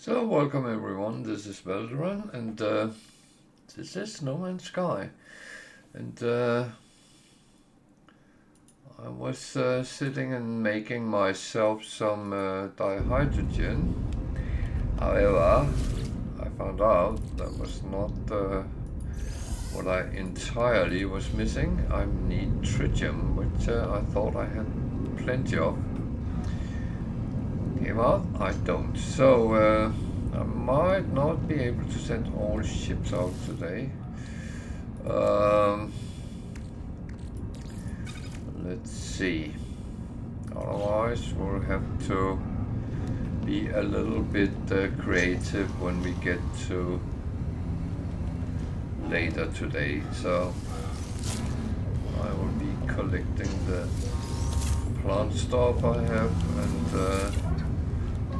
So, welcome everyone, this is Veldran, and this is No Man's Sky. And I was sitting and making myself some dihydrogen. However, I found out that was not what I entirely was missing. I need tritium, which I thought I had plenty of. Came out, I don't. So I might not be able to send all ships out today. Let's see. Otherwise, we'll have to be a little bit creative when we get to later today. So I will be collecting the plant stuff I have, and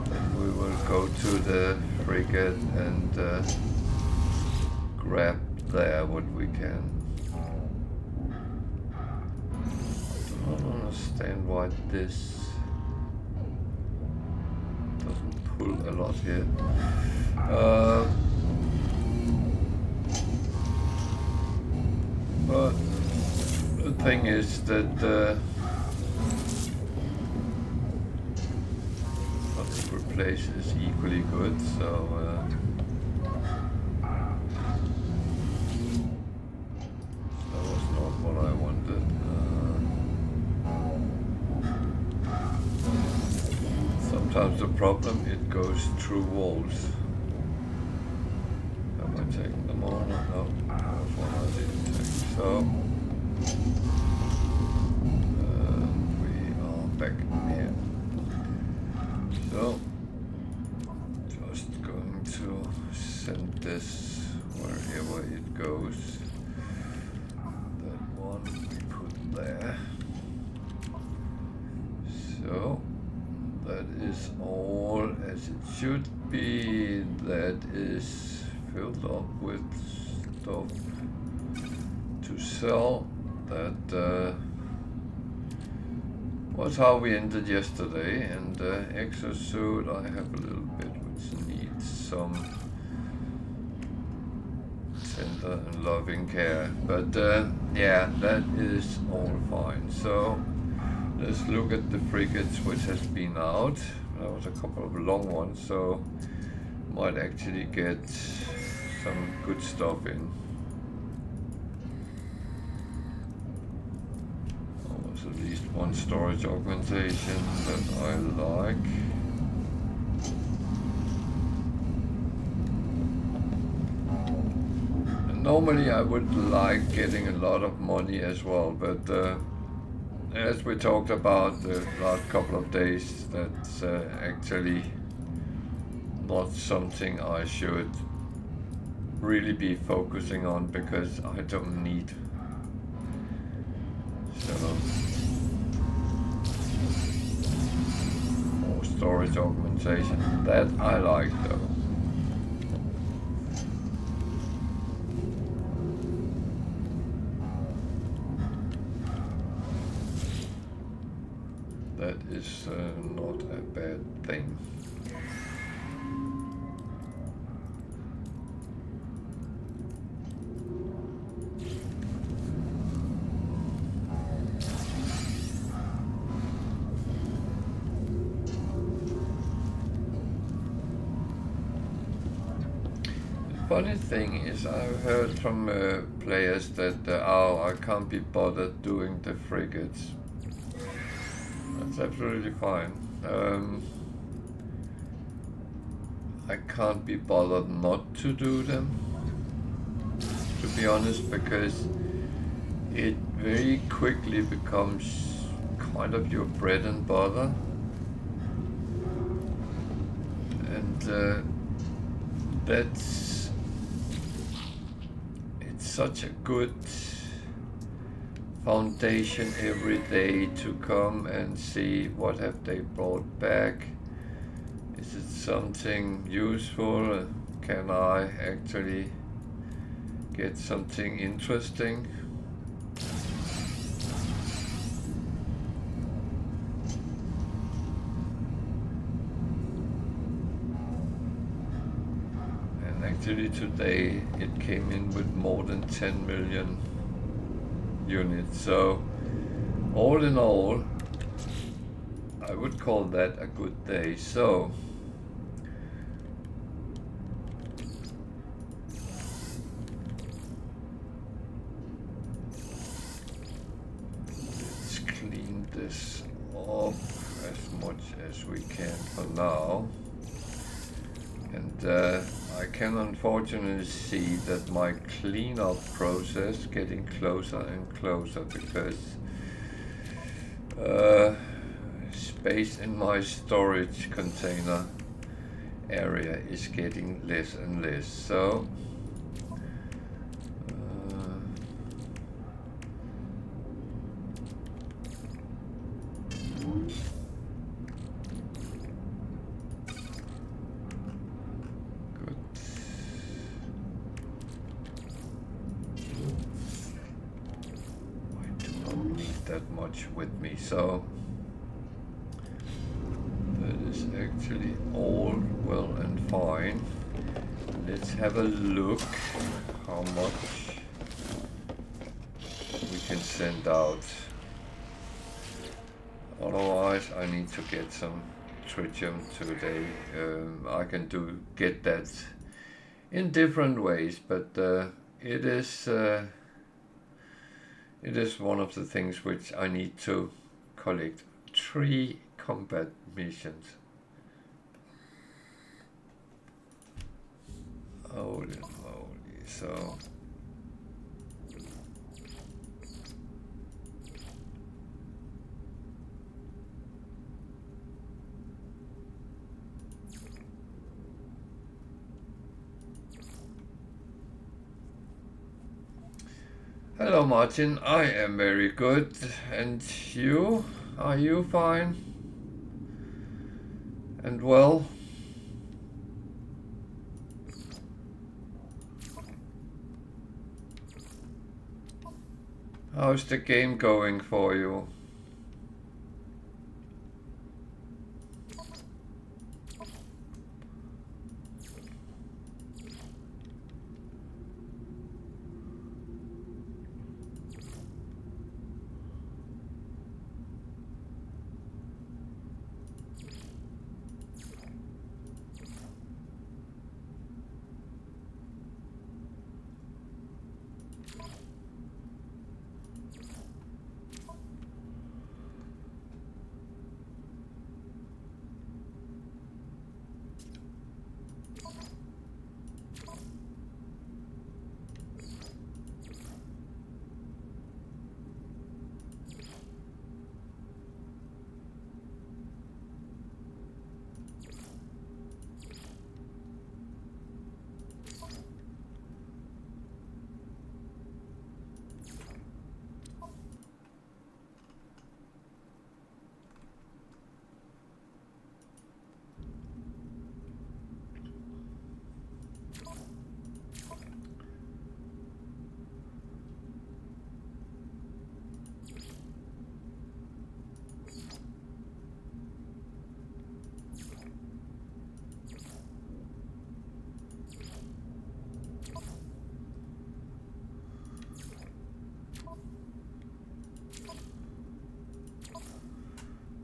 then we will go to the frigate and grab there what we can. I don't understand why this doesn't pull a lot here. But the thing is that other place is equally good, so that was not what I wanted. Sometimes the problem, it goes through walls. Am I taking them all? No, that was one I didn't take. So we are back here. So just going to send this wherever it goes. That one we put there. So that is all as it should be. That is filled up with stuff to sell. That was how we ended yesterday. And exosuit I have a little bit which needs some tender and loving care. But yeah, that is all fine. So let's look at the frigates which has been out. There was a couple of long ones, so might actually get some good stuff in. There was at least one storage augmentation that I like. And normally I would like getting a lot of money as well, but as we talked about the last couple of days, that's actually not something I should really be focusing on, because I don't need. So more storage augmentation, that I like though. That is not a bad thing. The funny thing is, I've heard from players that oh, I can't be bothered doing the frigates. That's absolutely fine. I can't be bothered not to do them, to be honest, because it very quickly becomes kind of your bread and butter. And it's such a good foundation every day to come and see what have they brought back. Is it something useful? Can I actually get something interesting? Actually today it came in with more than 10 million units, so all in all I would call that a good day. So let's clean this up as much as we can for now. And I can unfortunately see that my cleanup process getting closer and closer, because space in my storage container area is getting less and less. So with me, so that is actually all well and fine. Let's have a look how much we can send out. Otherwise I need to get some tritium today. I can get that in different ways, but it is one of the things which I need to collect. 3 combat missions. Holy moly, so hello Martin, I am very good, and you? Are you fine? And well? How's the game going for you?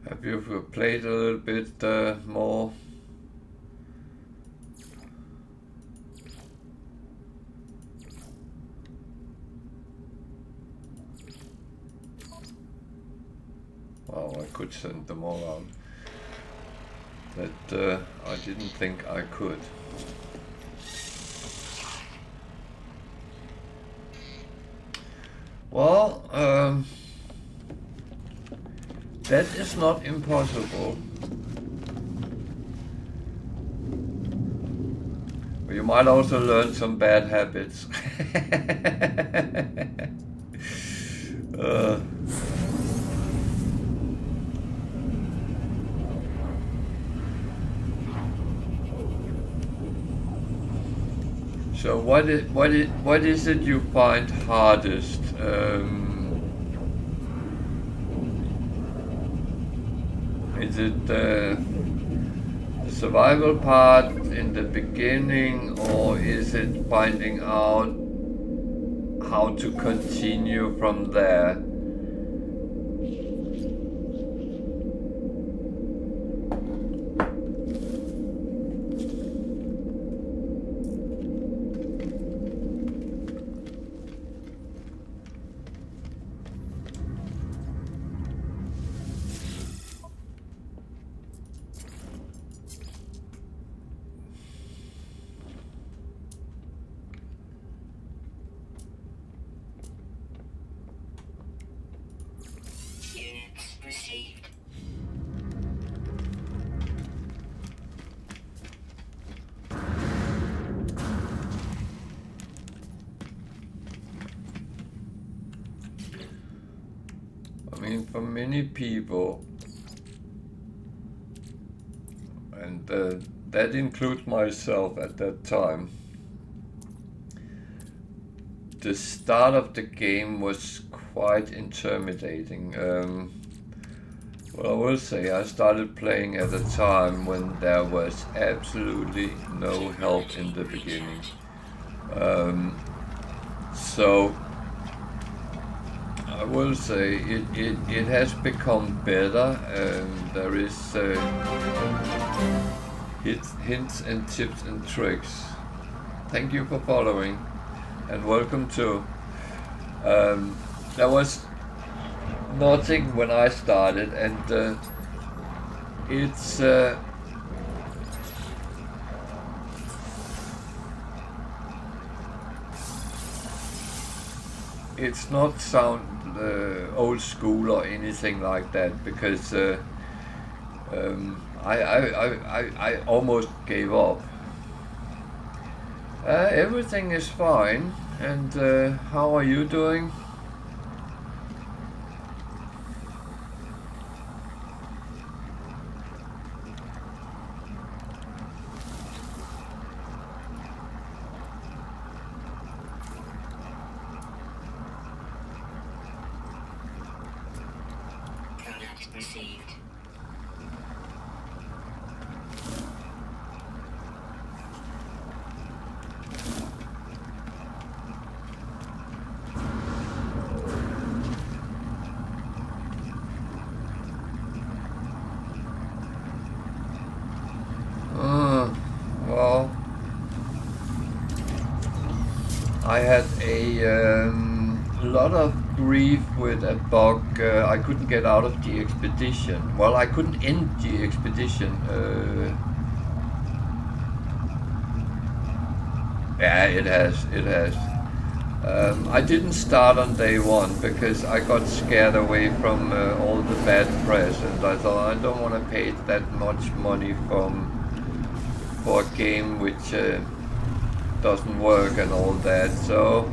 Have you played a little bit more? Wow, I could send them all out. But I didn't think I could. Well, that is not impossible. But you might also learn some bad habits. So what is it you find hardest? Is it survival part in the beginning, or is it finding out how to continue from there? For many people, and that includes myself at that time, the start of the game was quite intimidating. Well, I will say I started playing at a time when there was absolutely no help in the beginning. So I will say it has become better, and there is hints and tips and tricks. Thank you for following, and welcome to. There was nothing when I started, and it's not sound old school or anything like that, because I almost gave up. Everything is fine, and how are you doing? Well, I had a lot of grief with a bug. I couldn't get out of the expedition. Well, I couldn't end the expedition. Yeah, it has. I didn't start on day one because I got scared away from all the bad press, and I thought I don't want to pay that much money for a game which doesn't work and all that. So,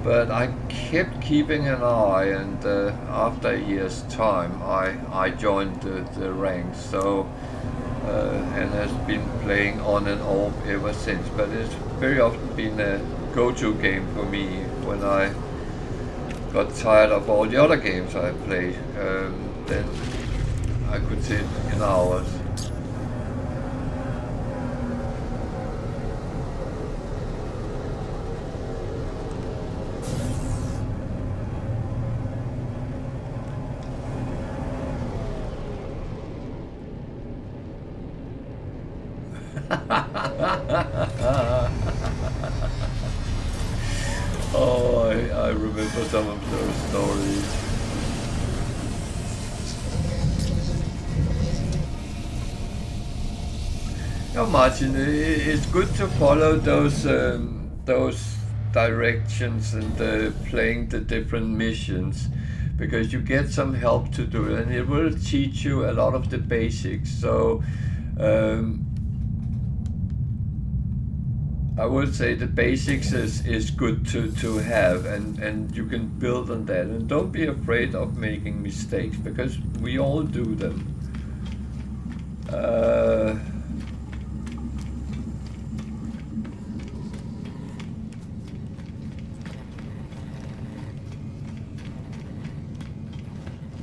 but I kept keeping an eye, and after a year's time, I joined the ranks. So, and has been playing on and off ever since. But it's very often been a go-to game for me when I got tired of all the other games I played. Then I could sit in hours. Oh, I remember some of those stories. Yeah, Martin, it's good to follow those directions and playing the different missions, because you get some help to do it, and it will teach you a lot of the basics. So I would say the basics is good to have, and you can build on that. And don't be afraid of making mistakes, because we all do them.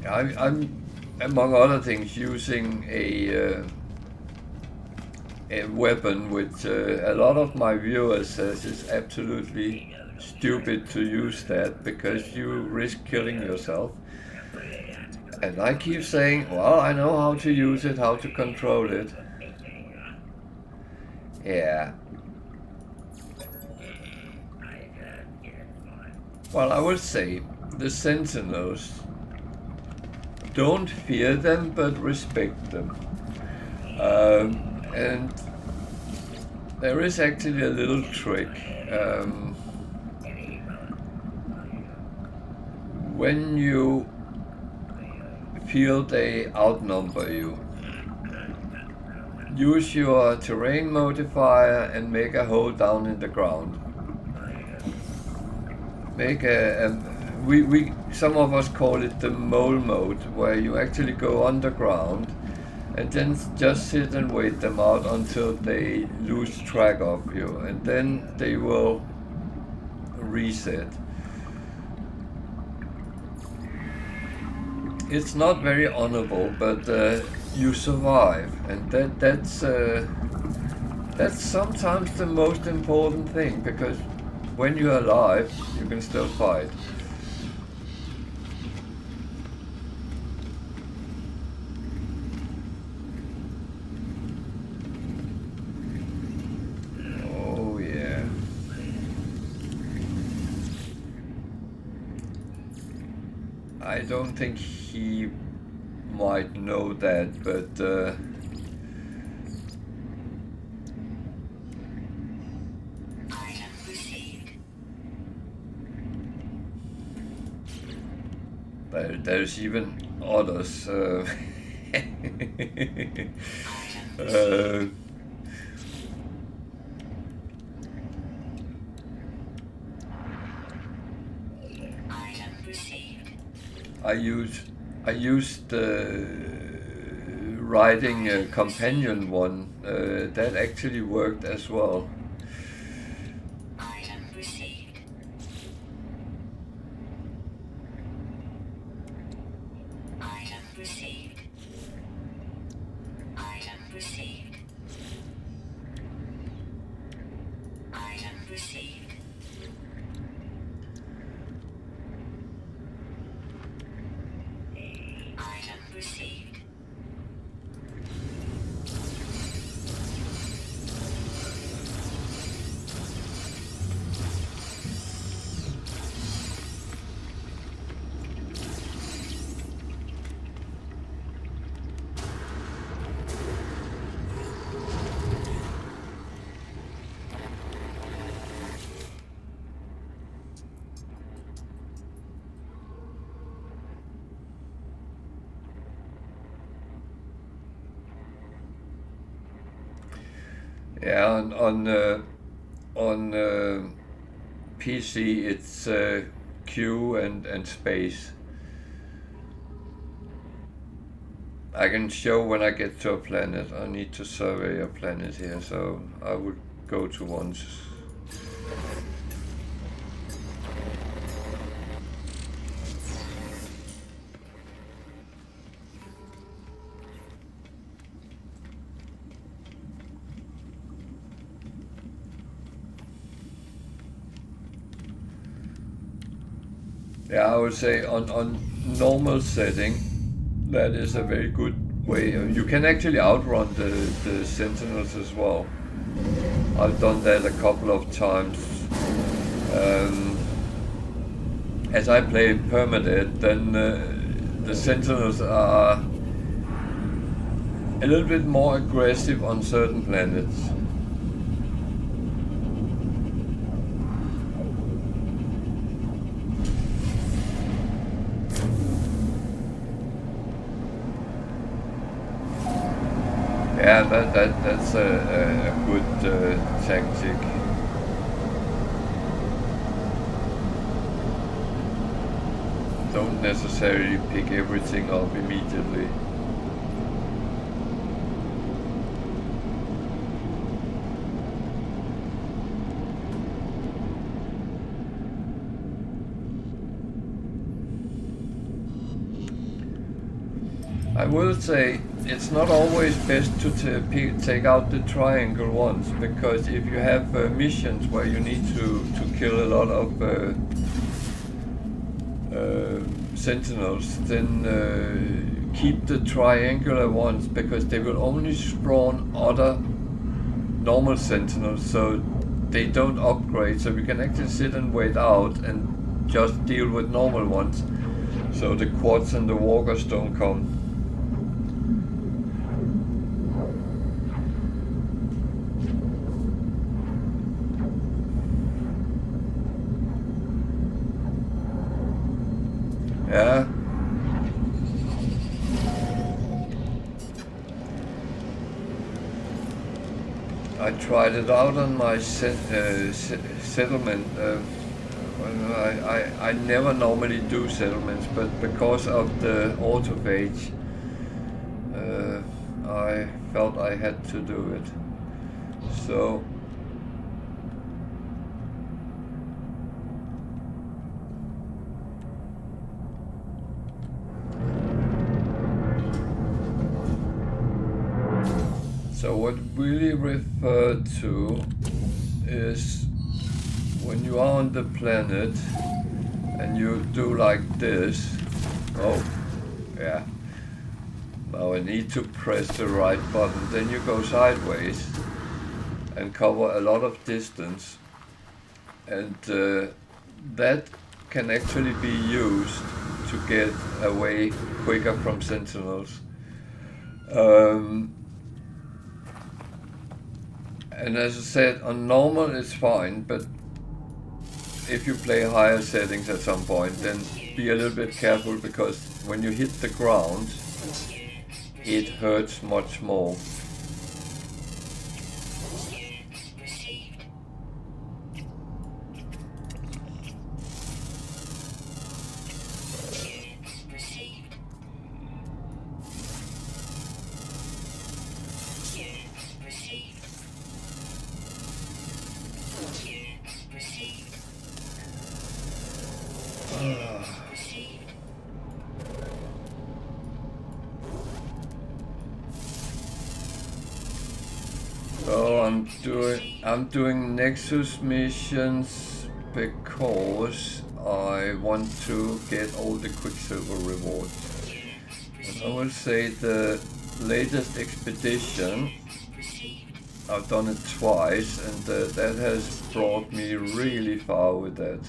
I'm among other things using a a weapon which a lot of my viewers says is absolutely stupid to use that because you risk killing yourself. And I keep saying, well, I know how to use it, how to control it. Yeah. Well, I would say the Sentinels, don't fear them, but respect them. And there is actually a little trick. When you feel they outnumber you, use your terrain modifier and make a hole down in the ground. Make some of us call it the mole mode, where you actually go underground and then just sit and wait them out until they lose track of you, and then they will reset. It's not very honorable, but you survive, and that's sometimes the most important thing, because when you're alive, you can still fight. Oh yeah. I don't think he might know that, but there's even others. I used riding a companion one. That actually worked as well. Yeah, on PC it's Q and space. I can show when I get to a planet. I need to survey a planet here, so I would go to ones. Yeah, I would say on normal setting, that is a very good way. You can actually outrun the Sentinels as well. I've done that a couple of times. As I play Permadeath, then the Sentinels are a little bit more aggressive on certain planets. Yeah, that's a good tactic. Don't necessarily pick everything up immediately. I will say it's not always best to take out the triangle ones, because if you have missions where you need to kill a lot of sentinels, then keep the triangular ones, because they will only spawn other normal sentinels, so they don't upgrade, so we can actually sit and wait out and just deal with normal ones, so the quads and the walkers don't come. Yeah. I tried it out on my settlement. I never normally do settlements, but because of the autophage, I felt I had to do it. So what really referred to is when you are on the planet and you do like this. Oh, yeah. Now I need to press the right button. Then you go sideways and cover a lot of distance. And that can actually be used to get away quicker from sentinels. And as I said, on normal it's fine, but if you play higher settings at some point, then be a little bit careful, because when you hit the ground, it hurts much more. So I'm doing Nexus missions because I want to get all the Quicksilver rewards. And I will say the latest expedition, I've done it twice, and that has brought me really far with that.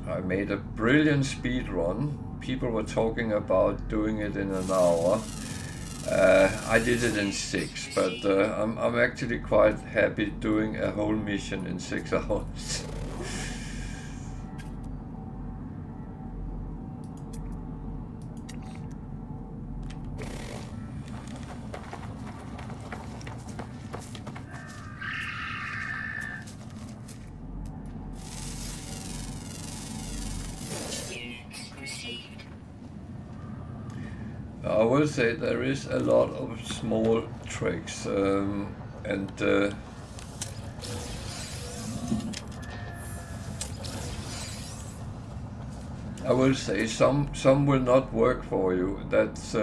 I made a brilliant speed run. People were talking about doing it in an hour. I did it in 6, but I'm actually quite happy doing a whole mission in 6 hours. I will say there is a lot of small tricks, and I will say some will not work for you. That's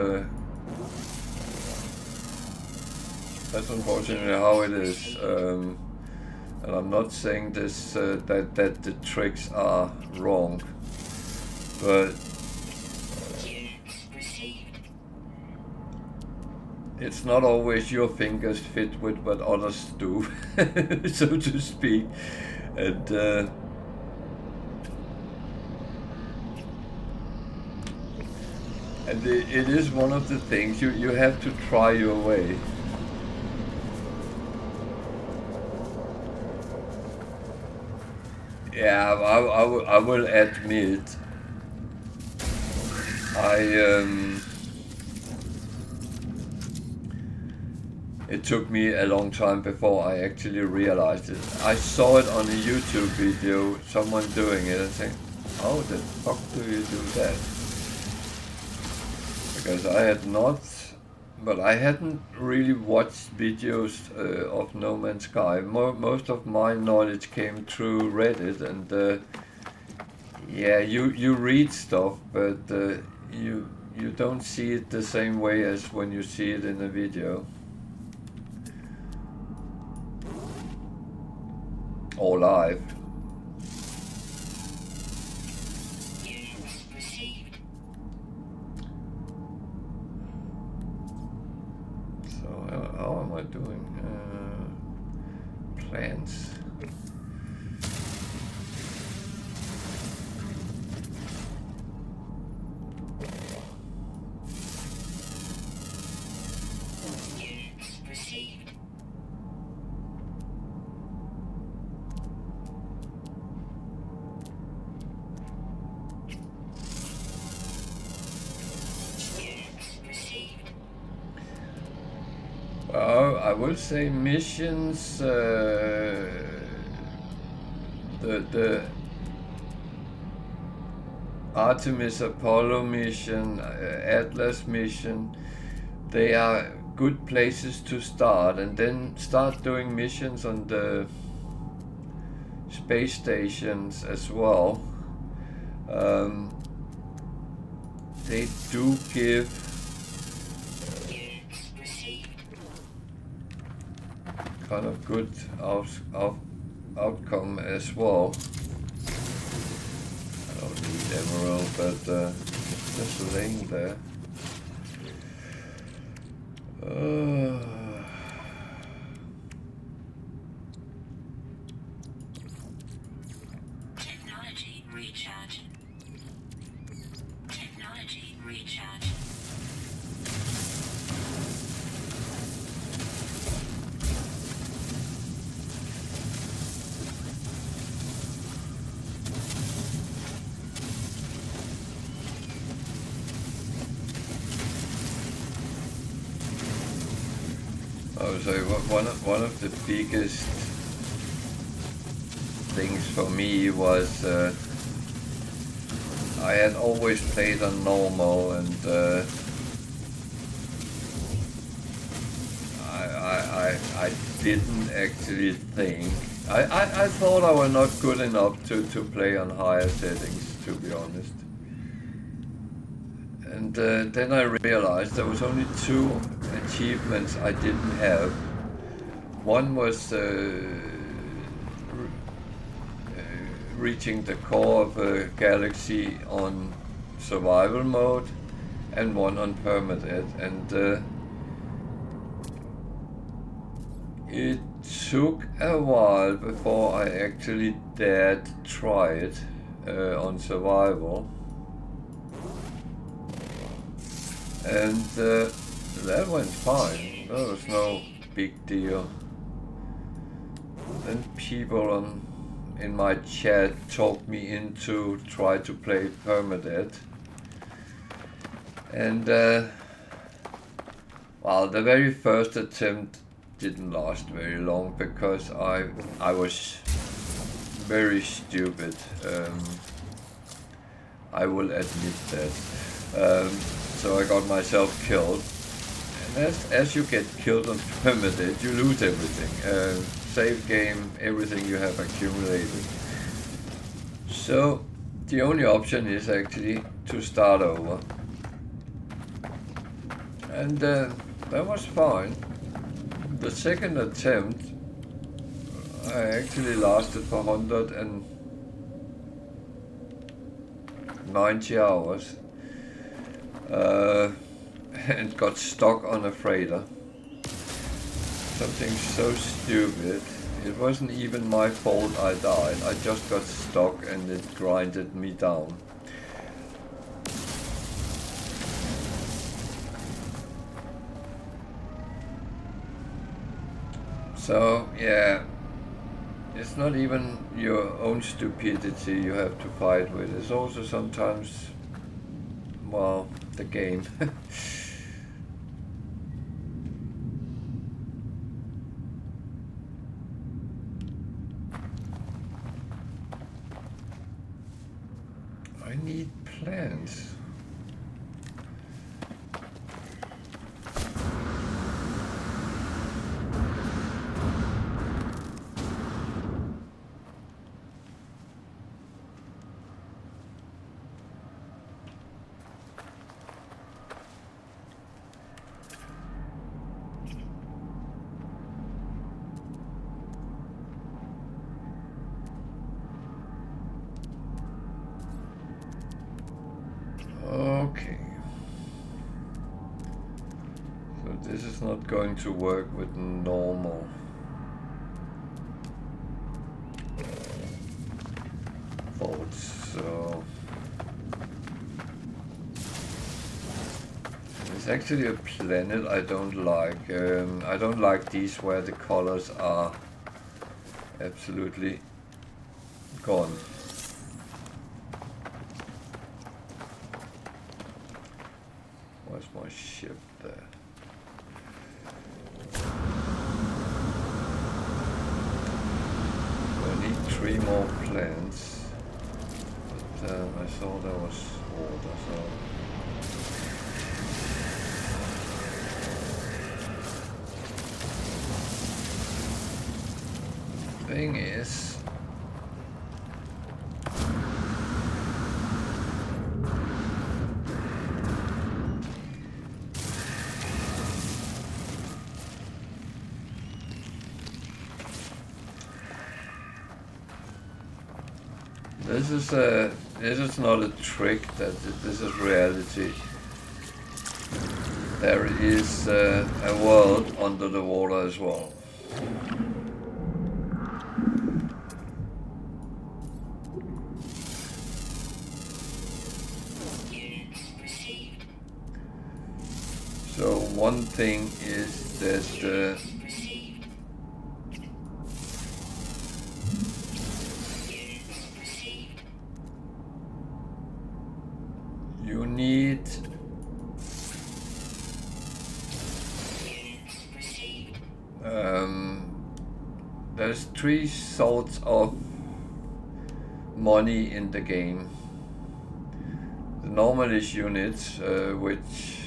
unfortunately how it is. And I'm not saying this that the tricks are wrong, but it's not always your fingers fit with what others do, so to speak. And it is one of the things you have to try your way. Yeah, I will admit, it took me a long time before I actually realized it. I saw it on a YouTube video, someone doing it, and think, how the fuck do you do that? Because I had not but I hadn't really watched videos of No Man's Sky. Most of my knowledge came through Reddit, and yeah, you read stuff, but you don't see it the same way as when you see it in a video or live. So how am I doing? Plants. I would say missions, the Artemis Apollo mission, Atlas mission, they are good places to start, and then start doing missions on the space stations as well. They do give kind of good outcome as well. I don't need emerald, but just laying there. Technology recharge. Technology recharge. I would say one of the biggest things for me was I had always played on normal, and I didn't actually think I thought I was not good enough to play on higher settings, to be honest. And then I realized there was only two achievements I didn't have. One was reaching the core of a galaxy on survival mode, and one on permadeath. And it took a while before I actually dared try it on survival. And that went fine. There was no big deal. Then people in my chat talked me into try to play permadeath. And well, the very first attempt didn't last very long because I was very stupid. I will admit that. So I got myself killed, and as you get killed on permadeath, you lose everything. Save game, everything you have accumulated. So the only option is actually to start over. And that was fine. The second attempt, I actually lasted for 190 hours. And got stuck on a freighter. Something so stupid. It wasn't even my fault I died. I just got stuck and it grinded me down. So yeah, it's not even your own stupidity you have to fight with. It's also sometimes, well, the game. I need plants. Okay. So this is not going to work with normal. Thoughts, so it's actually a planet I don't like. I don't like these where the colors are absolutely gone. Where's my ship there? I need 3 more plants, but I saw there was water, so thing is, this is not a trick, this is reality. There is a world under the water as well. So one thing is that you need there's 3 sorts of money in the game. The normal is units, which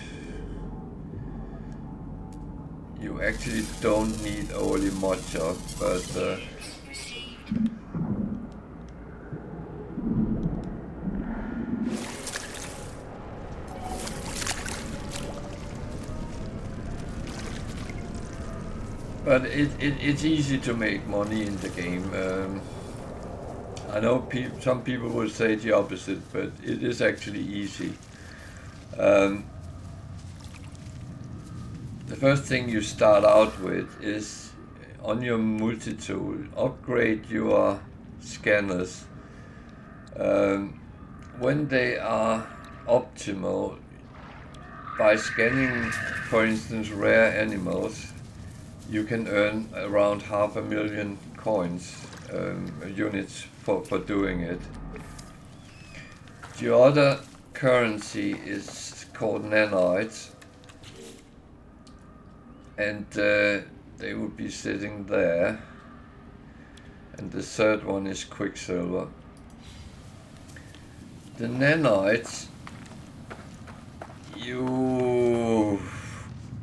you actually don't need overly much of, but it's easy to make money in the game. I know some people will say the opposite, but it is actually easy. The first thing you start out with is on your multi-tool, upgrade your scanners. When they are optimal, by scanning, for instance, rare animals, you can earn around 500,000 coins, units for doing it. The other currency is called nanites, and they would be sitting there. And the third one is quicksilver. The nanites, you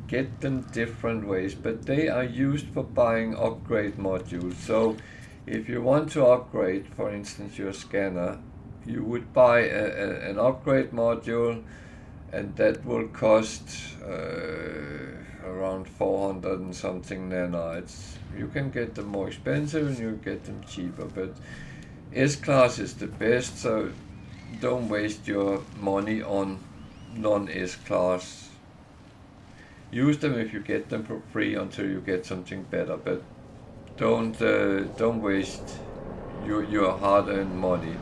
get them different ways, but they are used for buying upgrade modules. So if you want to upgrade, for instance, your scanner, you would buy an upgrade module, and that will cost around 400 and something nanites. You can get them more expensive and you get them cheaper, but S-class is the best, so don't waste your money on non-S-class. Use them if you get them for free until you get something better, but don't waste your hard-earned money.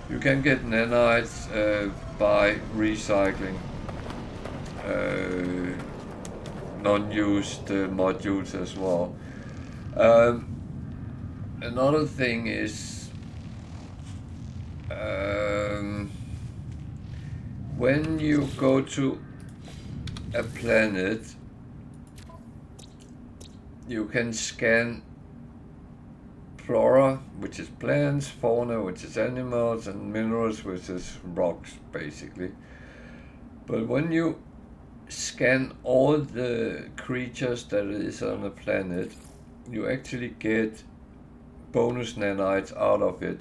You can get nanites by recycling non-used modules as well. Another thing is when you go to a planet, you can scan flora, which is plants, fauna, which is animals, and minerals, which is rocks, basically. But when you scan all the creatures that is on a planet, you actually get bonus nanites out of it.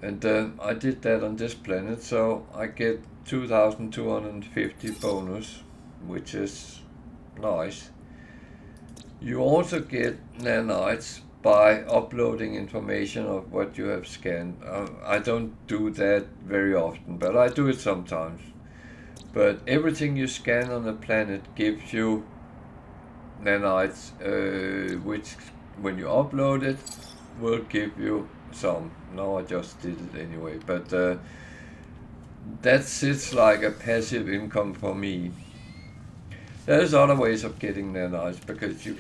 And I did that on this planet, so I get 2,250 bonus, which is nice. You also get nanites by uploading information of what you have scanned. I don't do that very often, but I do it sometimes. But everything you scan on the planet gives you nanites, which when you upload it will give you some. Now I just did it anyway, but that sits like a passive income for me. There's other ways of getting nanites, because you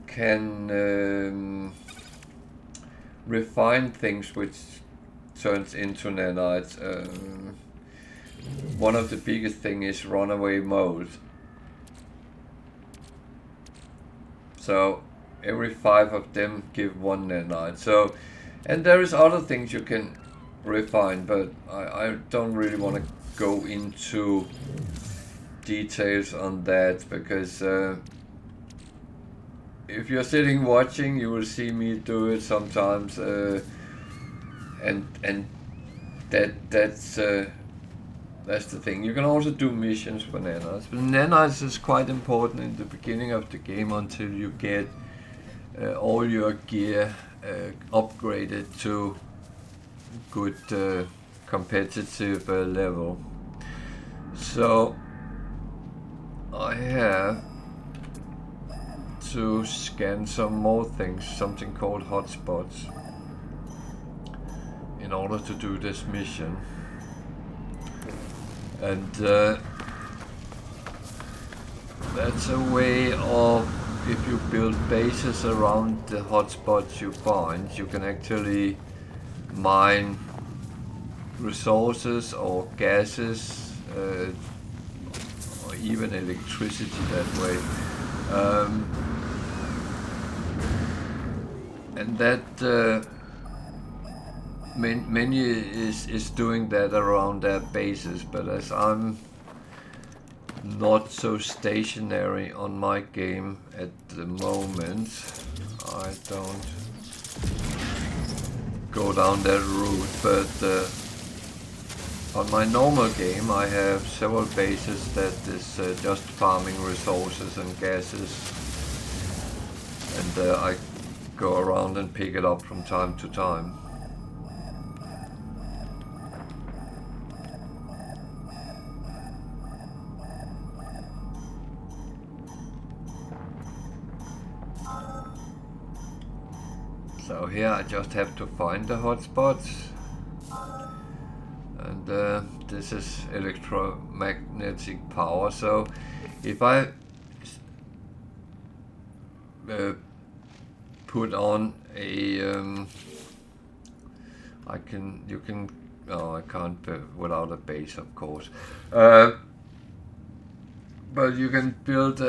can refine things which turns into nanites. One of the biggest thing is runaway mode. So every 5 of them give 1 nanite. So, and there is other things you can refine, but I don't really want to go into details on that, because if you're sitting watching, you will see me do it sometimes, and that's the thing. You can also do missions for nanites, but nanites is quite important in the beginning of the game until you get all your gear upgraded to good competitive level. So I have to scan some more things, something called hotspots, in order to do this mission. And that's a way of, if you build bases around the hotspots you find, you can actually mine resources or gases, or even electricity that way. And that many is doing that around their bases, but as I'm not so stationary on my game at the moment, I don't go down that route. But on my normal game I have several bases that is just farming resources and gases, and I go around and pick it up from time to time. So here I just have to find the hotspots, and this is electromagnetic power. So if I put on a I can't without a base, of course, but you can build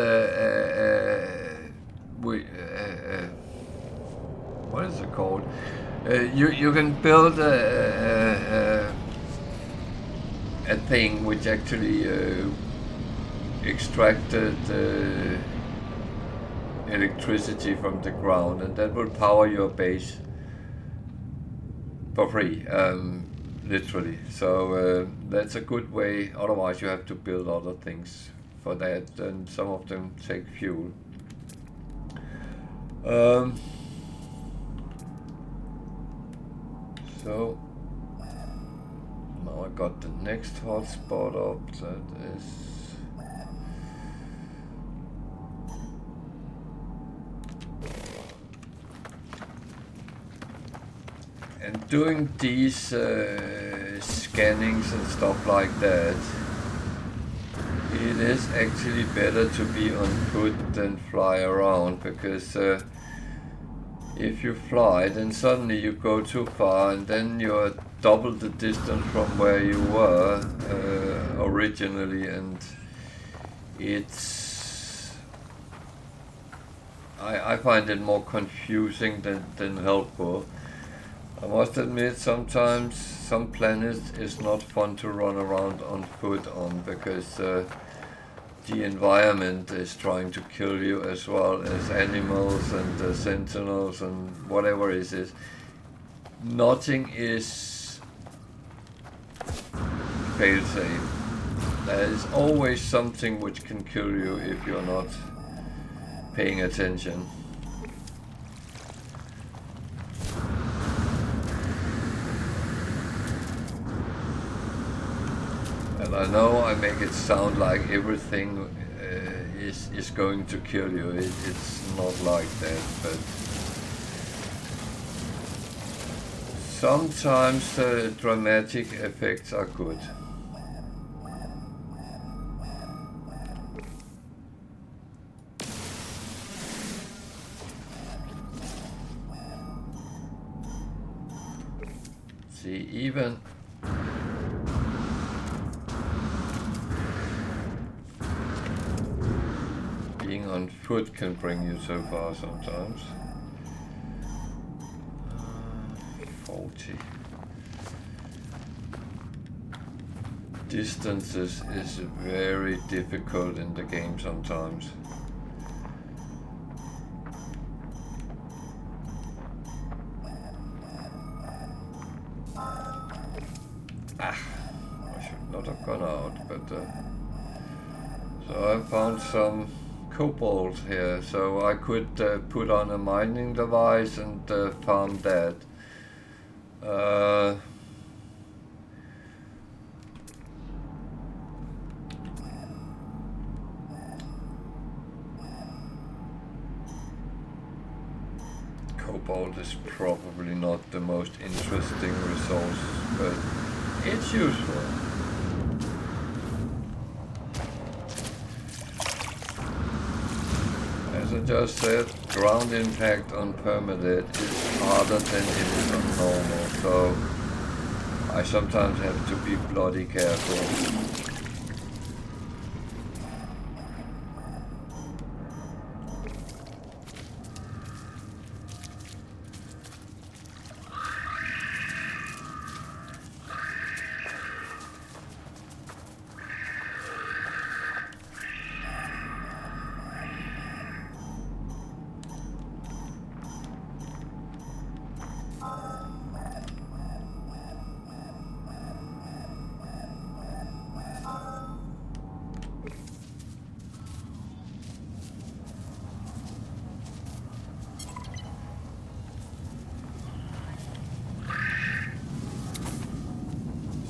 what is it called? You can build a thing which actually extracted electricity from the ground, and that will power your base for free, literally. So that's a good way. Otherwise, you have to build other things for that, and some of them take fuel. So now I got the next hotspot up. That is and doing these scannings and stuff like that, it is actually better to be on foot than fly around, because if you fly, then suddenly you go too far, and then you're double the distance from where you were originally, and it's I find it more confusing than helpful. I must admit, sometimes some planets is not fun to run around on foot on, because the environment is trying to kill you, as well as animals and sentinels and whatever it is. Nothing is fail-safe. There is always something which can kill you if you're not paying attention. And I know I make it sound like everything is going to kill you. It's not like that, but sometimes the dramatic effects are good. See, even being on foot can bring you so far sometimes. 40. Distances is very difficult in the game sometimes. I should not have gone out, but so I found some cobalt here, so I could put on a mining device and farm that. Cobalt is probably not the most interesting resource, but it's useful. As I just said, ground impact on Permadeath is harder than it is on normal, so I sometimes have to be bloody careful.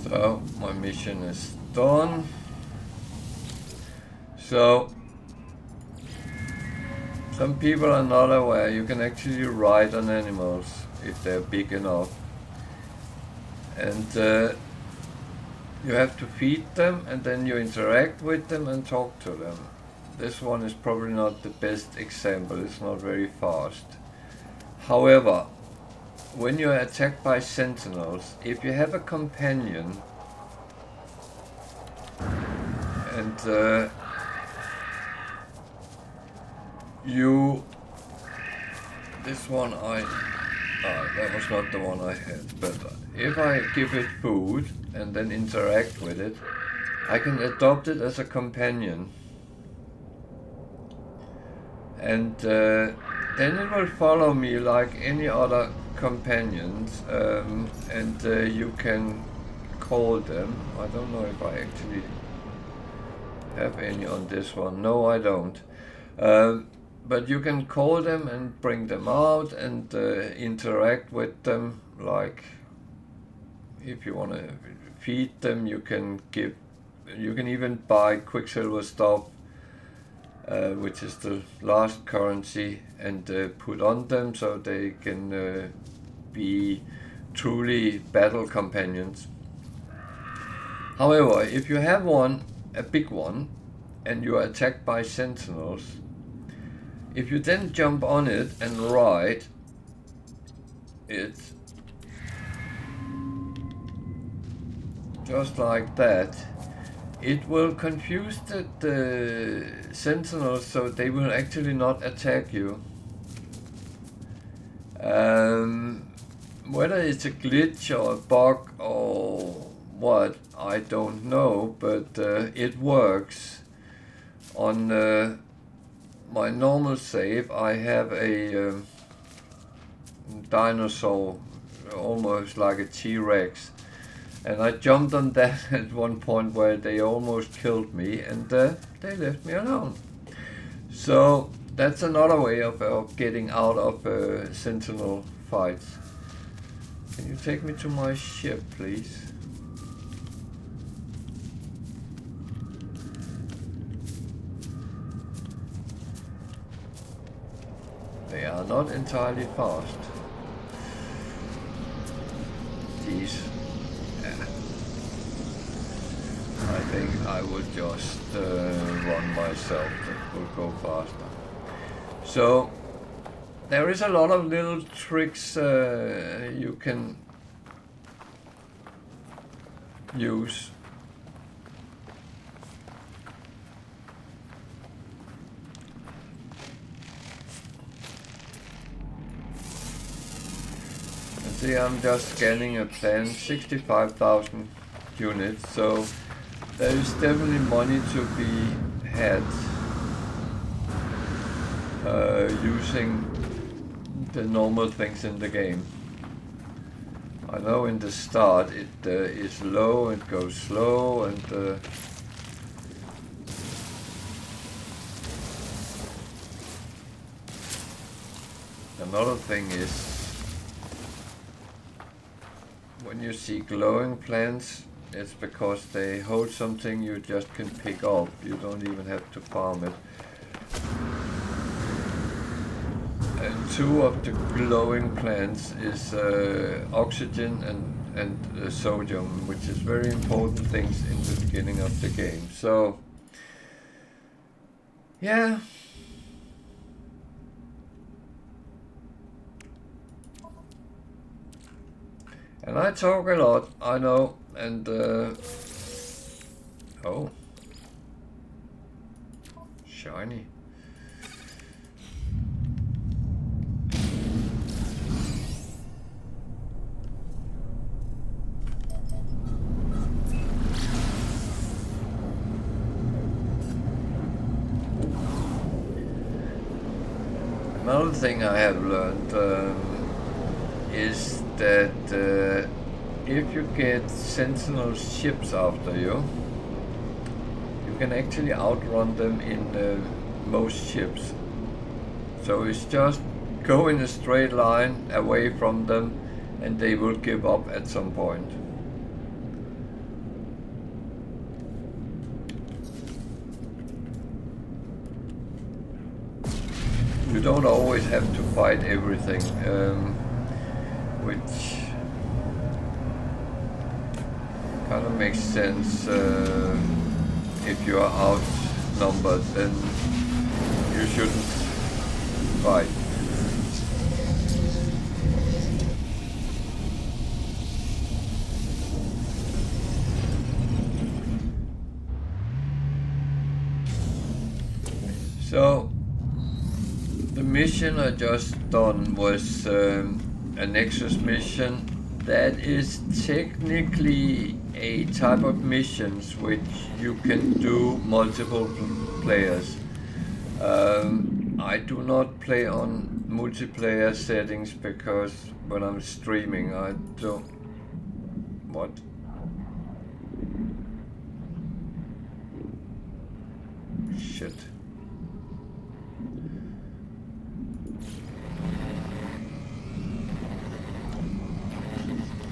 So my mission is done. So some people are not aware you can actually ride on animals if they're big enough, and you have to feed them and then you interact with them and talk to them. This one is probably not the best example, it's not very fast. However, when you're attacked by sentinels, if you have a companion and this one that was not the one I had, but if I give it food and then interact with it, I can adopt it as a companion. And then it will follow me like any other companions, and you can call them. I don't know if I actually have any on this one. No, I don't. But you can call them and bring them out and interact with them. Like if you want to feed them, you can even buy Quicksilver stuff, which is the last currency, and put on them so they can be truly battle companions. However, if you have a big one, and you are attacked by sentinels, if you then jump on it and ride it, just like that, it will confuse the sentinels, so they will actually not attack you. Whether it's a glitch or a bug or what, I don't know, but it works. On my normal save, I have a dinosaur, almost like a T-Rex, And I jumped on that at one point where they almost killed me, and they left me alone. So that's another way of getting out of Sentinel fights. Can you take me to my ship, please? They are not entirely fast. These. Yeah. I think I would just run myself. It will go faster. So there is a lot of little tricks you can use. See, I'm just scanning a plan, 65,000 units, so there is definitely money to be had using the normal things in the game. I know in the start it is low, it goes slow, and another thing is, when you see glowing plants, it's because they hold something you just can pick up. You don't even have to farm it. And two of the glowing plants is oxygen and sodium, which is very important things in the beginning of the game. So, yeah. And I talk a lot, I know, and oh, shiny. Another thing I have learned is that if you get Sentinel ships after you, you can actually outrun them in most ships. So it's just go in a straight line away from them and they will give up at some point. You don't always have to fight everything, which kind of makes sense. If you are outnumbered, then you shouldn't fight. So the mission I just done was a Nexus mission. That is technically a type of missions which you can do multiple players. I do not play on multiplayer settings because when I'm streaming I don't... What? Shit.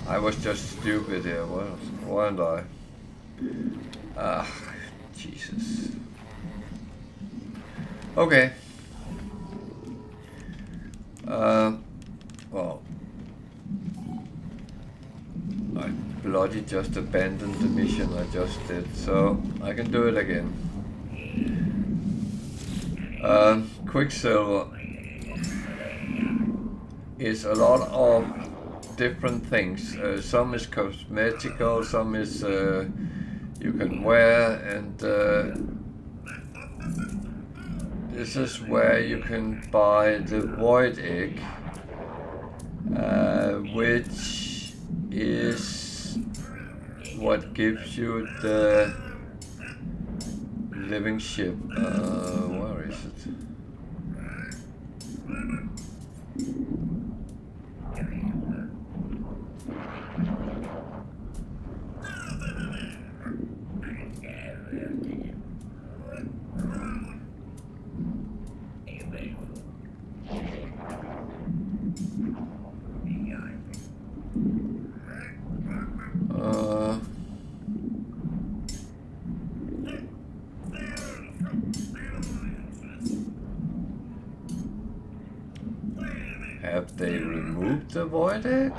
I was just stupid here, weren't I? Ah, Jesus. Okay. Well, I bloody just abandoned the mission I just did, so I can do it again. Quicksilver is a lot of different things. Some is cosmetical, some is you can wear, and this is where you can buy the void egg, which is what gives you the living ship. Where is it? Have they removed the void egg?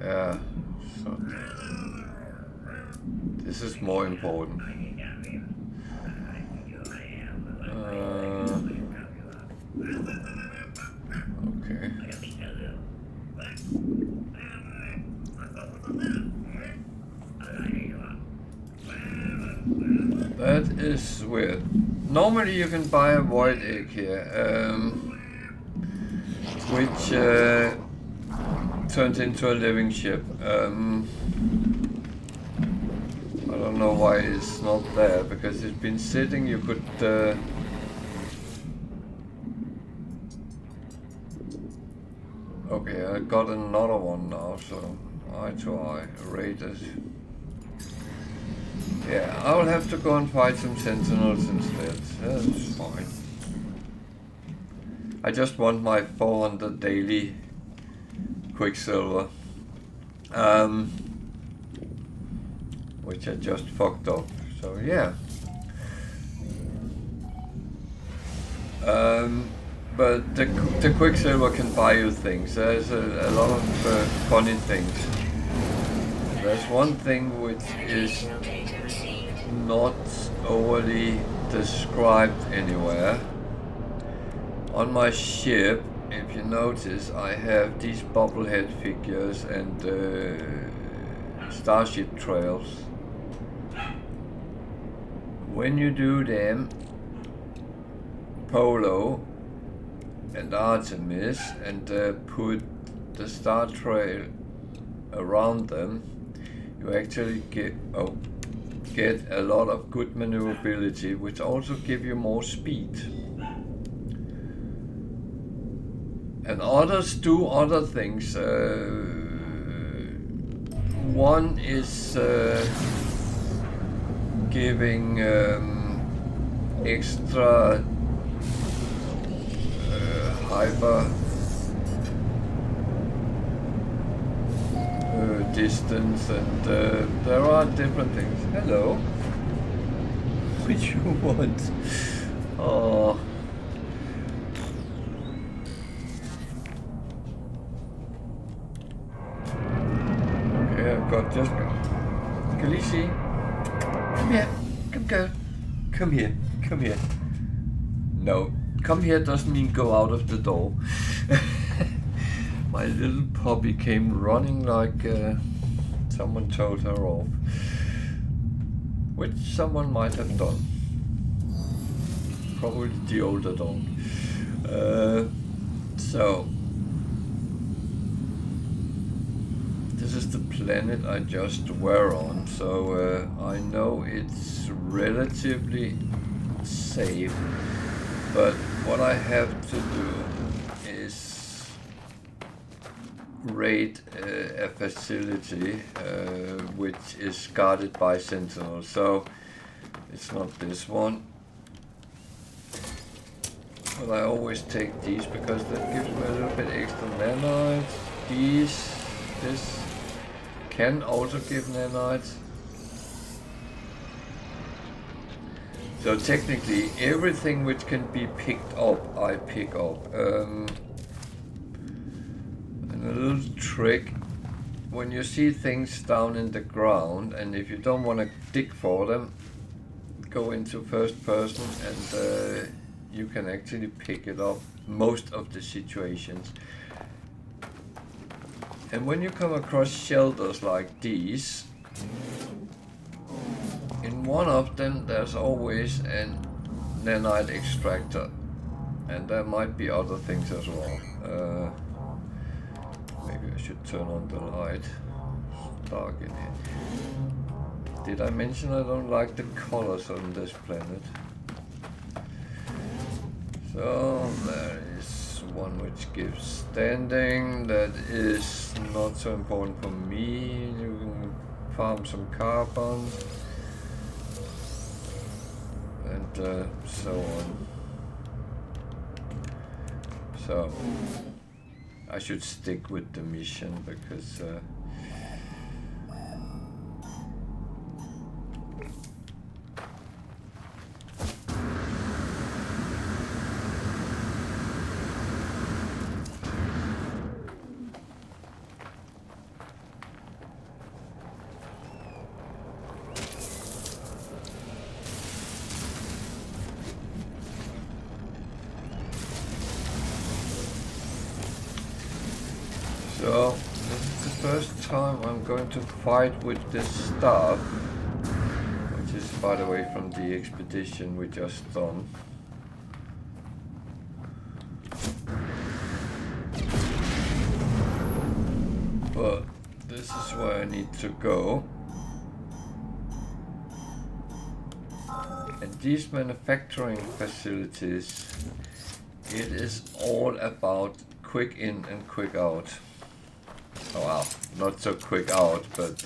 Yeah, so this is more important. Okay. That is weird. Normally you can buy a void egg here, which turns into a living ship. I don't know why it's not there, because it's been sitting. You could okay, I got another one now, so eye to eye, rated. Yeah, I will have to go and fight some sentinels instead. That's fine. I just want my 400 daily quicksilver, which I just fucked up. So yeah. But the quicksilver can buy you things. There's a lot of funny things. There's one thing which is not overly described anywhere. On my ship, if you notice, I have these bobblehead figures and starship trails. When you do them, Polo and Artemis, and put the star trail around them, you actually get a lot of good maneuverability, which also give you more speed. And others do other things. One is giving extra hyper distance, and there are different things. Hello. What do you want? Oh. Okay, I've got just go. Khaleesi, come here. Come go. Come here. Come here. No. Come here doesn't mean go out of the door. My little puppy came running like someone told her off, which someone might have done. Probably the older dog. So, this is the planet I just were on, so I know it's relatively safe, but what I have to do is raid a facility which is guarded by sentinels. So it's not this one, but I always take these because that gives me a little bit extra nanites. This can also give nanites. So technically everything which can be picked up, I pick up. And a little trick, when you see things down in the ground, and if you don't want to dig for them, go into first person and you can actually pick it up most of the situations. And when you come across shelters like these, in one of them there's always an nanite extractor, and there might be other things as well. Maybe I should turn on the light. It's dark in here. Did I mention I don't like the colors on this planet? So there is one which gives standing. That is not so important for me. You can farm some carbon and so on. So I should stick with the mission because so this is the first time I'm going to fight with this stuff, which is by the way from the expedition we just done. But this is where I need to go. And these manufacturing facilities, it is all about quick in and quick out. Oh well, not so quick out, but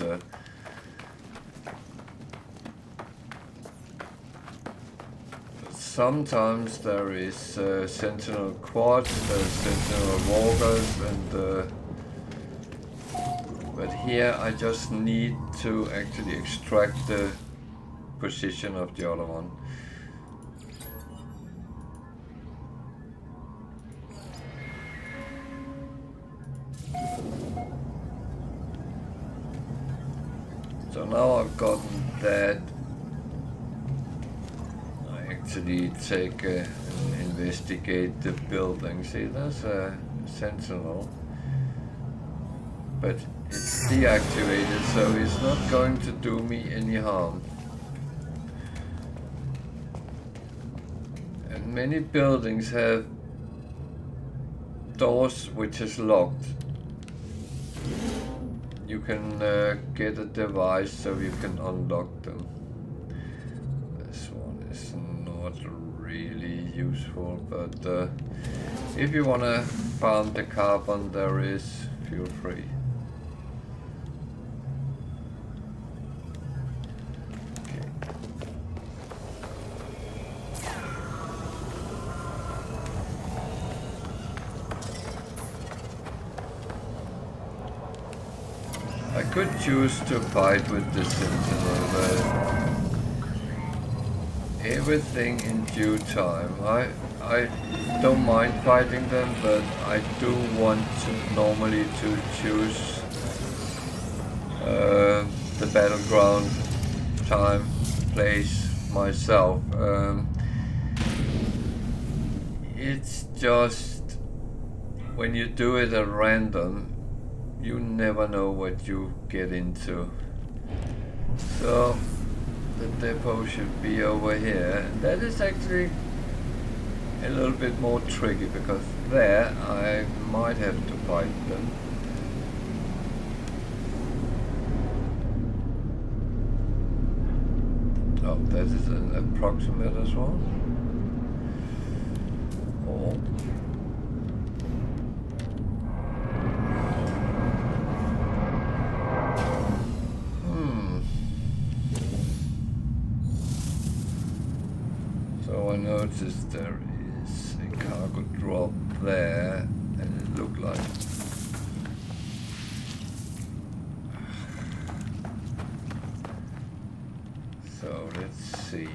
sometimes there is sentinel quads, there's sentinel walkers, and but here I just need to actually extract the position of the other one. So now I've gotten that, I actually take and investigate the building. See, there's a sentinel, but it's deactivated, so it's not going to do me any harm. And many buildings have doors which is locked. You can get a device so you can unlock them. This one is not really useful, but if you want to farm the carbon, there is, feel free. I could choose to fight with the sentinel, but everything in due time. I don't mind fighting them, but I do want to normally to choose the battleground time, place myself. It's just when you do it at random, you never know what you get into. So the depot should be over here. And that is actually a little bit more tricky because there I might have to fight them. Oh, that is an approximate as well. Oh. So I noticed there is a cargo drop there, and it looked like so. Let's see.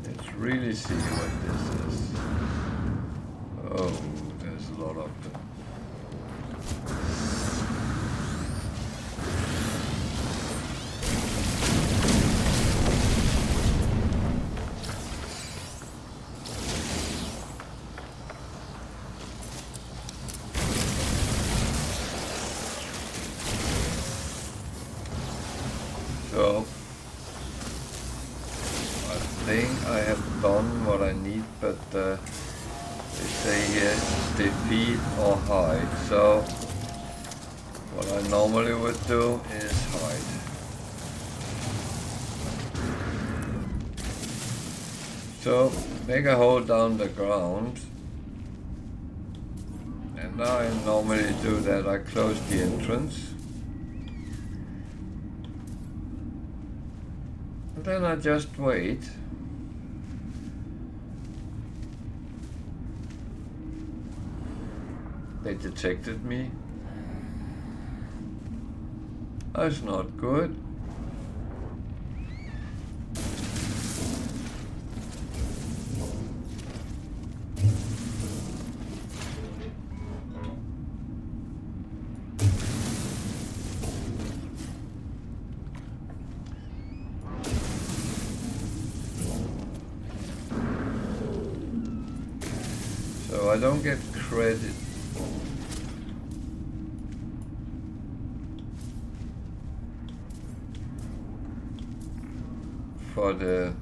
Let's really see what this is. Oh, there's a lot of them. So, I think I have done what I need, but they say here defeat or hide. So, what I normally would do is hide. So make a hole down the ground. And now I normally do that, I close the entrance. And then I just wait. They detected me. That's not good. So I don't get credit for the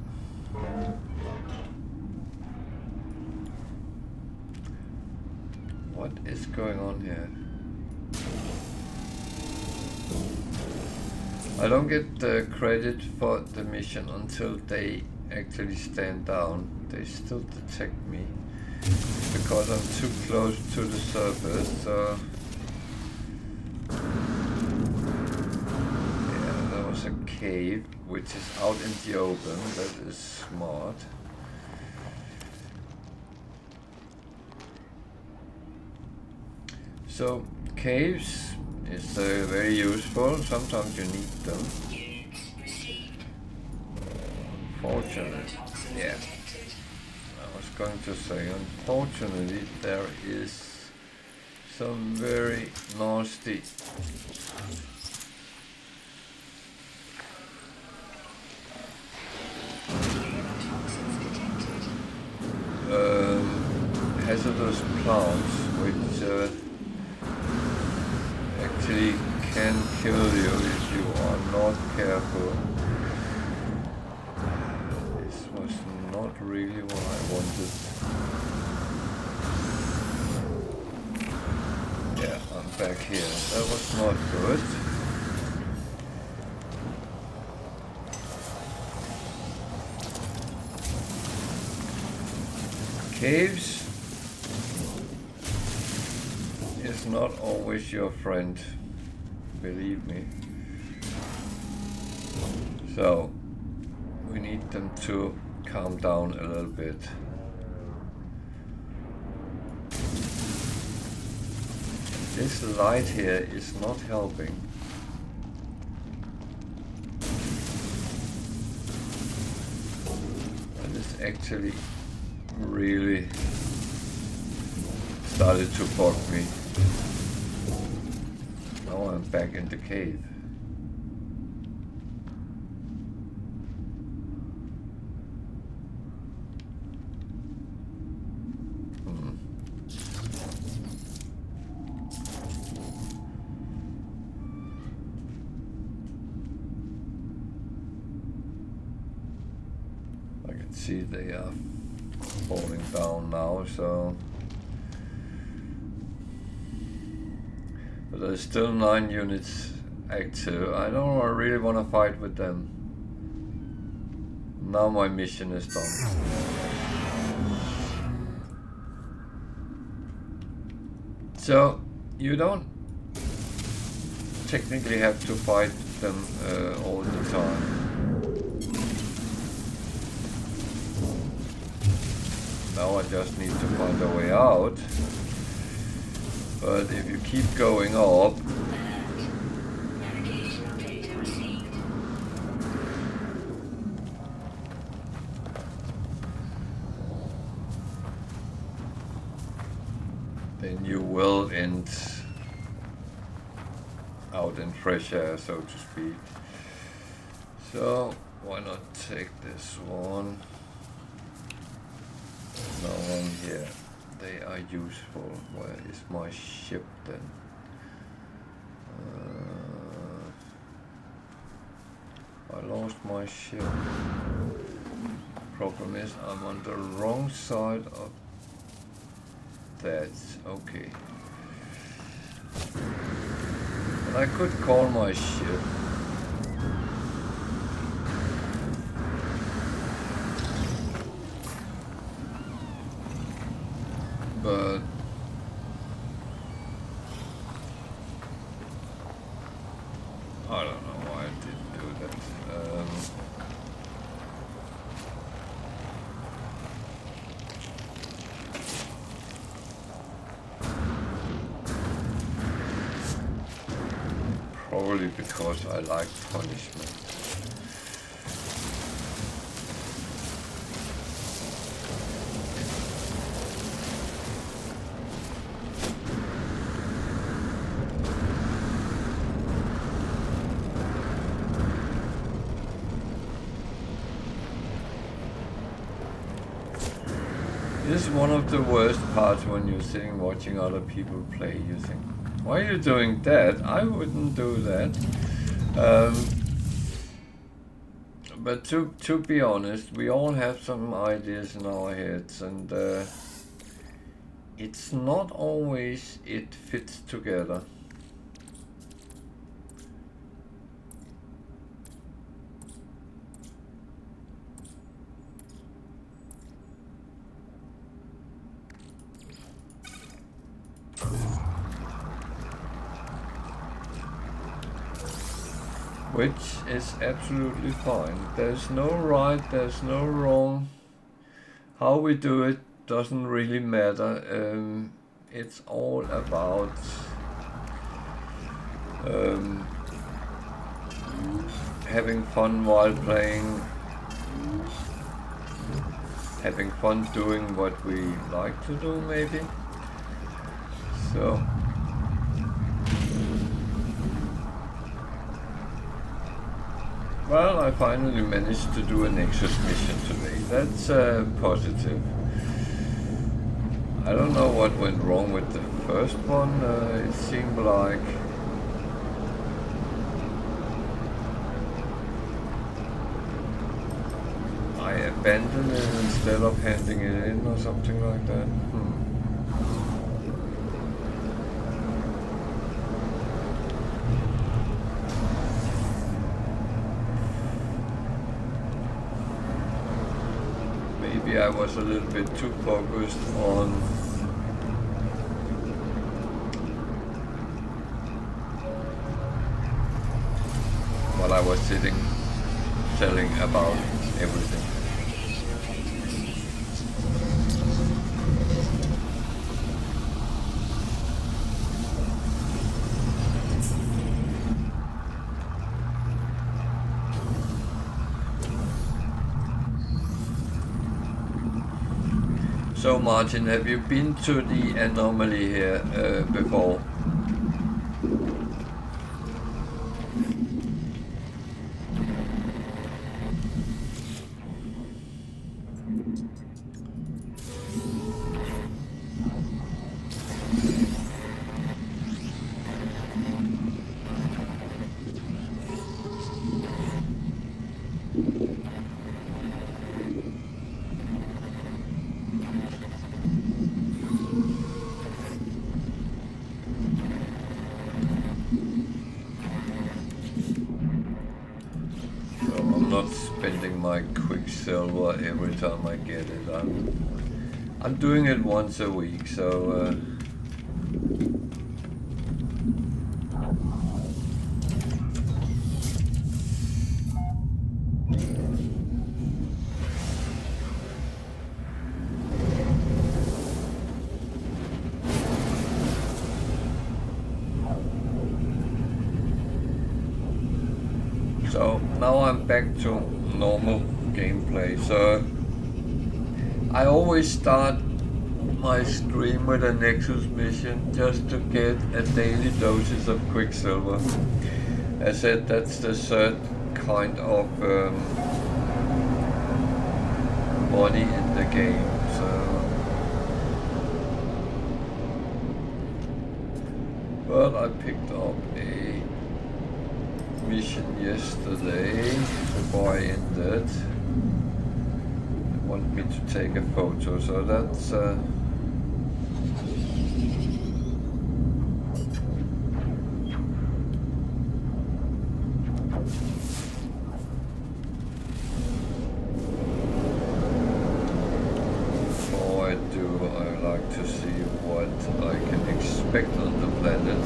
what is going on here? I don't get the credit for the mission until they actually stand down. They still detect me because I'm too close to the surface, so yeah, there was a cave which is out in the open. That is smart. So caves is very useful. Sometimes you need them. Fortunately, yeah. I was going to say, unfortunately, there is some very nasty hazardous plants which actually can kill you if you are not careful. This was not really what I wanted. Yeah, I'm back here. That was not good. Caves is not always your friend, believe me. So we need them to calm down a little bit. This light here is not helping. And it's actually really started to bug me. Now I'm back in the cave. I can see they are falling down now, so but there's still 9 units active. I don't really want to fight with them. Now my mission is done. So you don't technically have to fight them all the time. Now I just need to find a way out. But if you keep going up, then you will end out in fresh air, so to speak. So why not take this one? No one here. They are useful. Where is my ship then? I lost my ship. Problem is I'm on the wrong side of that. Okay. And I could call my ship. purely because I like punishment. This is one of the worst parts when you're sitting watching other people play. You think, why are you doing that? I wouldn't do that. But to be honest, we all have some ideas in our heads, and it's not always it fits together. Which is absolutely fine. There's no right, there's no wrong. How we do it doesn't really matter. It's all about having fun while playing, having fun doing what we like to do, maybe. So. Well, I finally managed to do a Nexus mission today. That's positive. I don't know what went wrong with the first one. It seemed like I abandoned it instead of handing it in or something like that. Maybe I was a little bit too focused on while I was sitting telling about everything. So Martin, have you been to the anomaly here before? Quicksilver every time I get it. I'm doing it once a week, so so now I'm back to normal gameplay. So I always start my stream with a Nexus mission just to get a daily doses of Quicksilver. I said that's the third kind of money in the game. So, well, I picked up a mission yesterday before I ended. Want me to take a photo, so that's so before I do, I like to see what I can expect on the planet.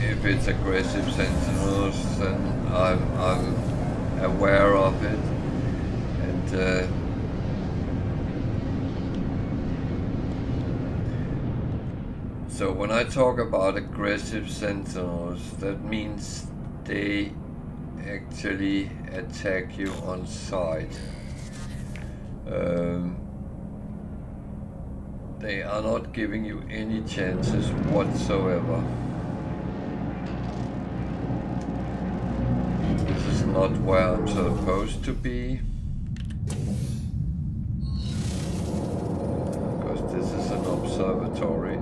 If it's aggressive sentinels, then I'm aware of it, and So when I talk about aggressive sentinels, that means they actually attack you on sight. They are not giving you any chances whatsoever. This is not where I'm supposed to be, because this is an observatory.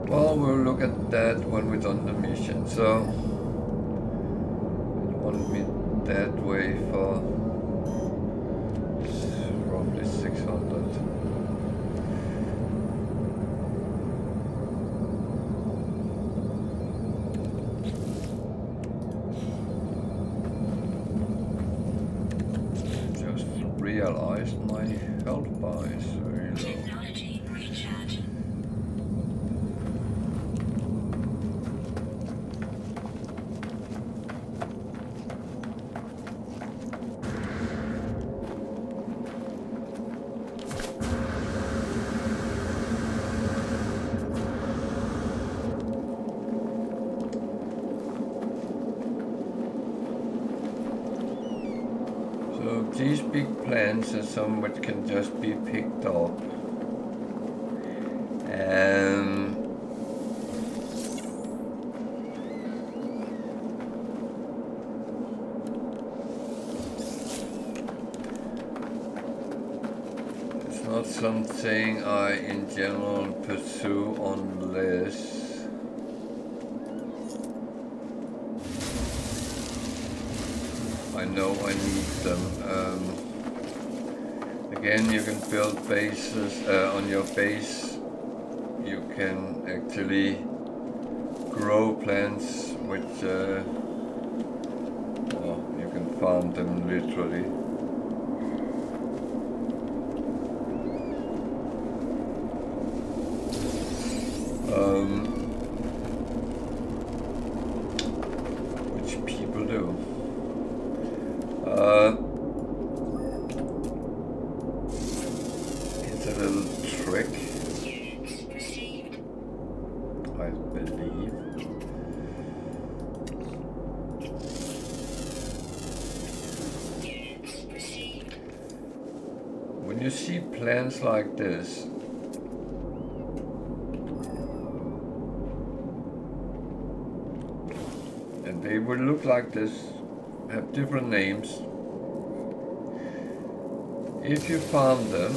Well, we'll look at that when we're done the mission. So it won't be that way for roughly 600. Just realized my health bar is very low. Technology recharge. So these big plants are some which can just be picked up. It's not something I in general pursue unless I know I need them. Again, you can build bases on your base. You can actually grow plants, which well, you can farm them literally. Which people do. It's a little trick, I believe. When you see plants like this, and they will look like this, have different names. If you farm them,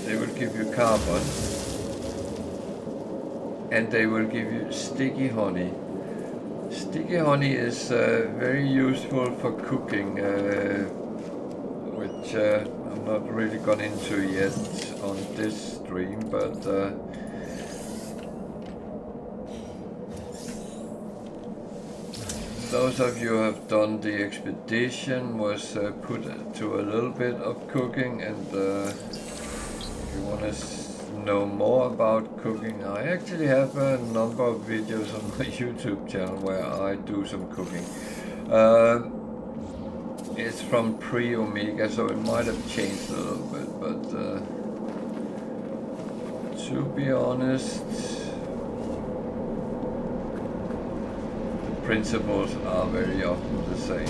they will give you carbon, and they will give you sticky honey. Sticky honey is very useful for cooking, which I'm not really gone into yet on this stream, but those of you who have done the expedition was put to a little bit of cooking, and if you want to know more about cooking, I actually have a number of videos on my YouTube channel where I do some cooking. It's from pre-Omega, so it might have changed a little bit, but to be honest, principles are very often the same.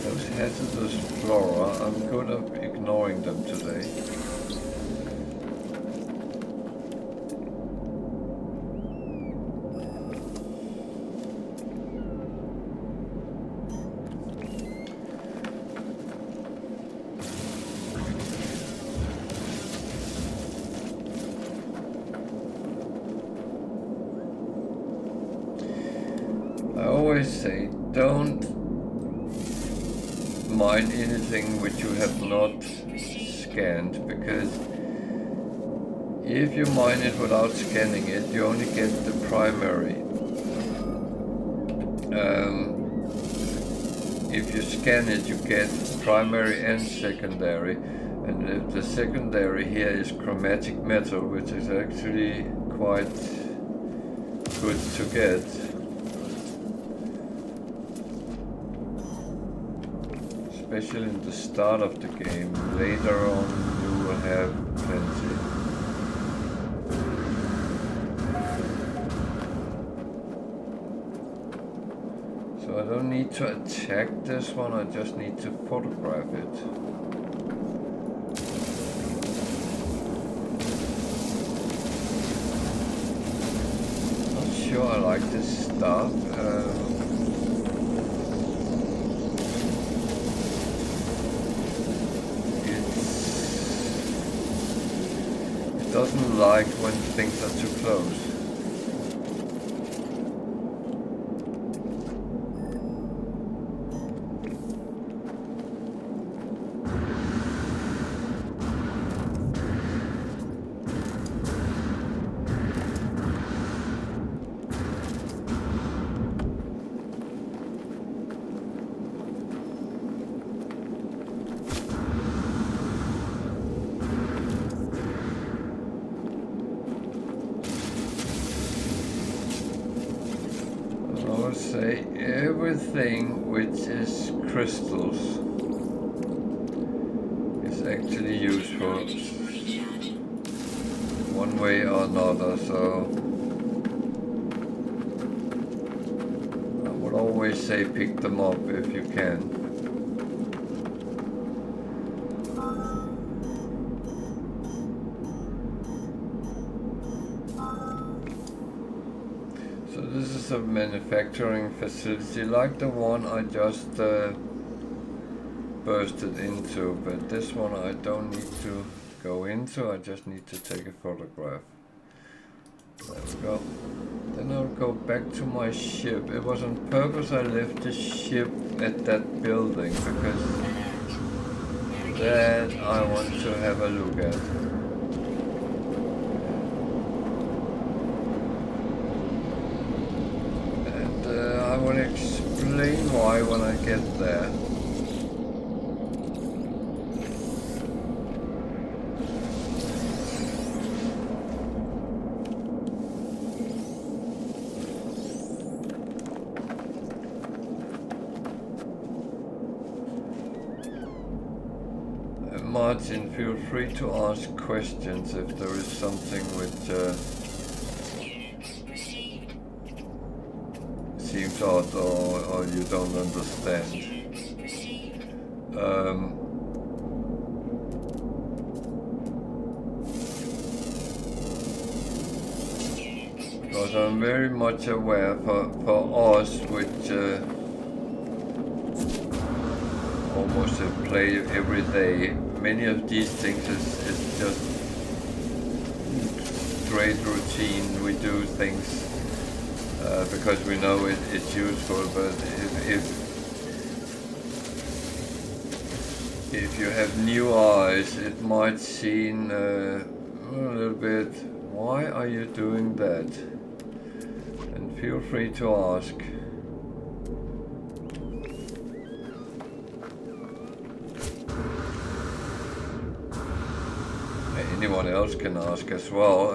Those hazardous flora, I'm good at ignoring them today. I always say, don't mine anything which you have not scanned, because If you mine it without scanning it, you only get the primary. If you scan it, you get primary and secondary. And if the secondary here is chromatic metal, which is actually quite good to get. Especially in the start of the game. Later on you will have plenty. So I don't need to attack this one, I just need to photograph it. Not sure I like this stuff. It doesn't like when things are too close. Say everything which is crystals is actually useful one way or another, so I would always say pick them up if you can. This is a manufacturing facility like the one I just bursted into, but this one I don't need to go into, I just need to take a photograph. There we go. Then I'll go back to my ship. It was on purpose I left the ship at that building because that I want to have a look at. I will explain why when I get there. Martin, feel free to ask questions if there is something which seems odd or you don't understand. Because I'm very much aware for us which almost play every day, many of these things is just straight routine. We do things because we know it's useful, but if you have new eyes, it might seem a little bit, why are you doing that? And feel free to ask. Anyone else can ask as well.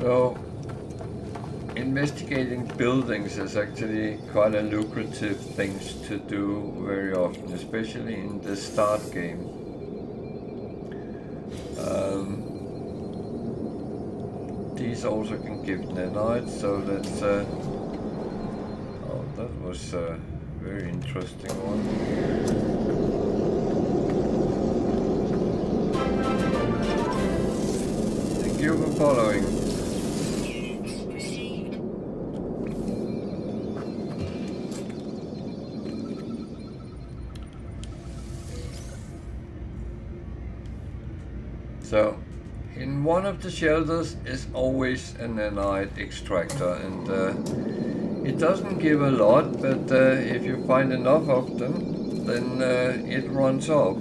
So, investigating buildings is actually quite a lucrative thing to do very often, especially in the start game. These also can give nanites, so that's oh, that was very interesting one. Thank you for following. Units received. So, in one of the shelters is always an nanite extractor, and it doesn't give a lot, but if you find enough of them, then it runs up.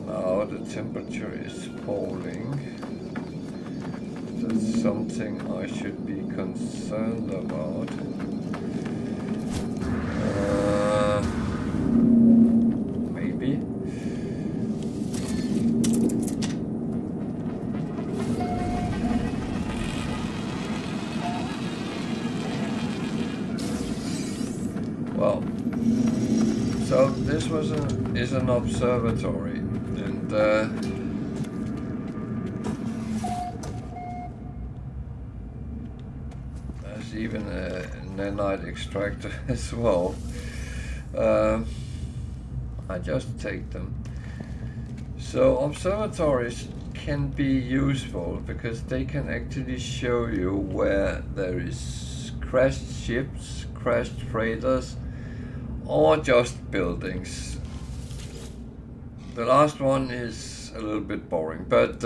Now the temperature is falling. That's something I should be concerned about. Maybe. Well, so this is an observatory, and there's even a nanite extractor as well. I just take them. So observatories can be useful because they can actually show you where there is crashed ships, crashed freighters, or just buildings. The last one is a little bit boring, but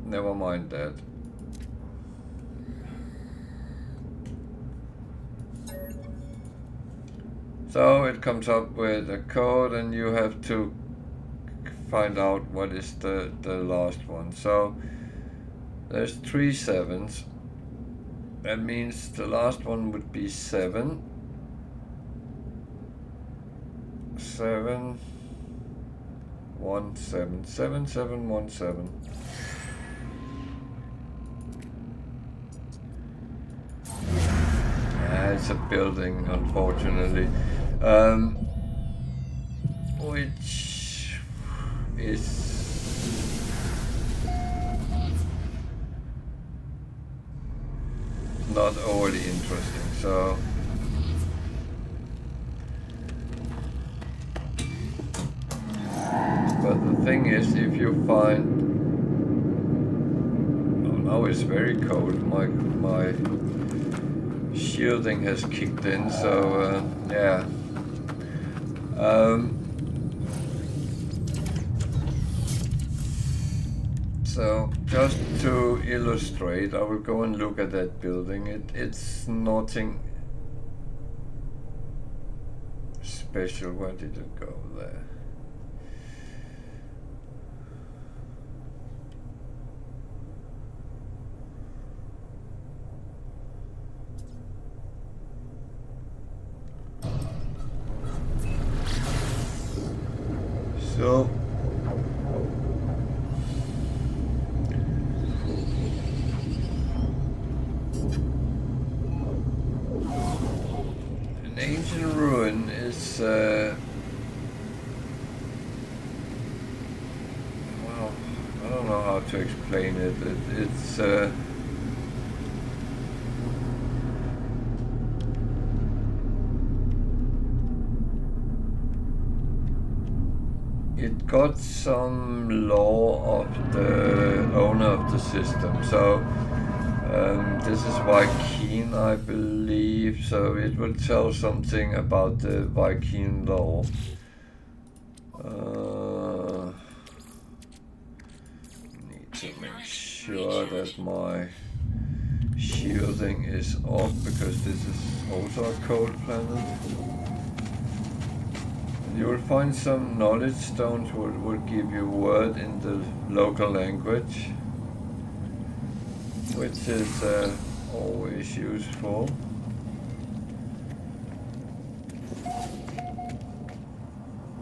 never mind that. So it comes up with a code and you have to find out what is the last one. So there's 3 7s. That means the last one would be 7. 7 1 7 7 7 1 7. It's a building, unfortunately, which is not overly interesting. So but the thing is, if you find, oh, now it's very cold. My shielding has kicked in, so yeah. So just to illustrate, I will go and look at that building. It's nothing special. Where did it go there? So an ancient ruin is well, I don't know how to explain it. It's it got some law of the owner of the system. So this is Yeberhahne, I believe. So it will tell something about the Yeberhahne law. Need to make sure that my shielding is off because this is also a cold planet. You will find some knowledge stones will give you word in the local language, which is always useful.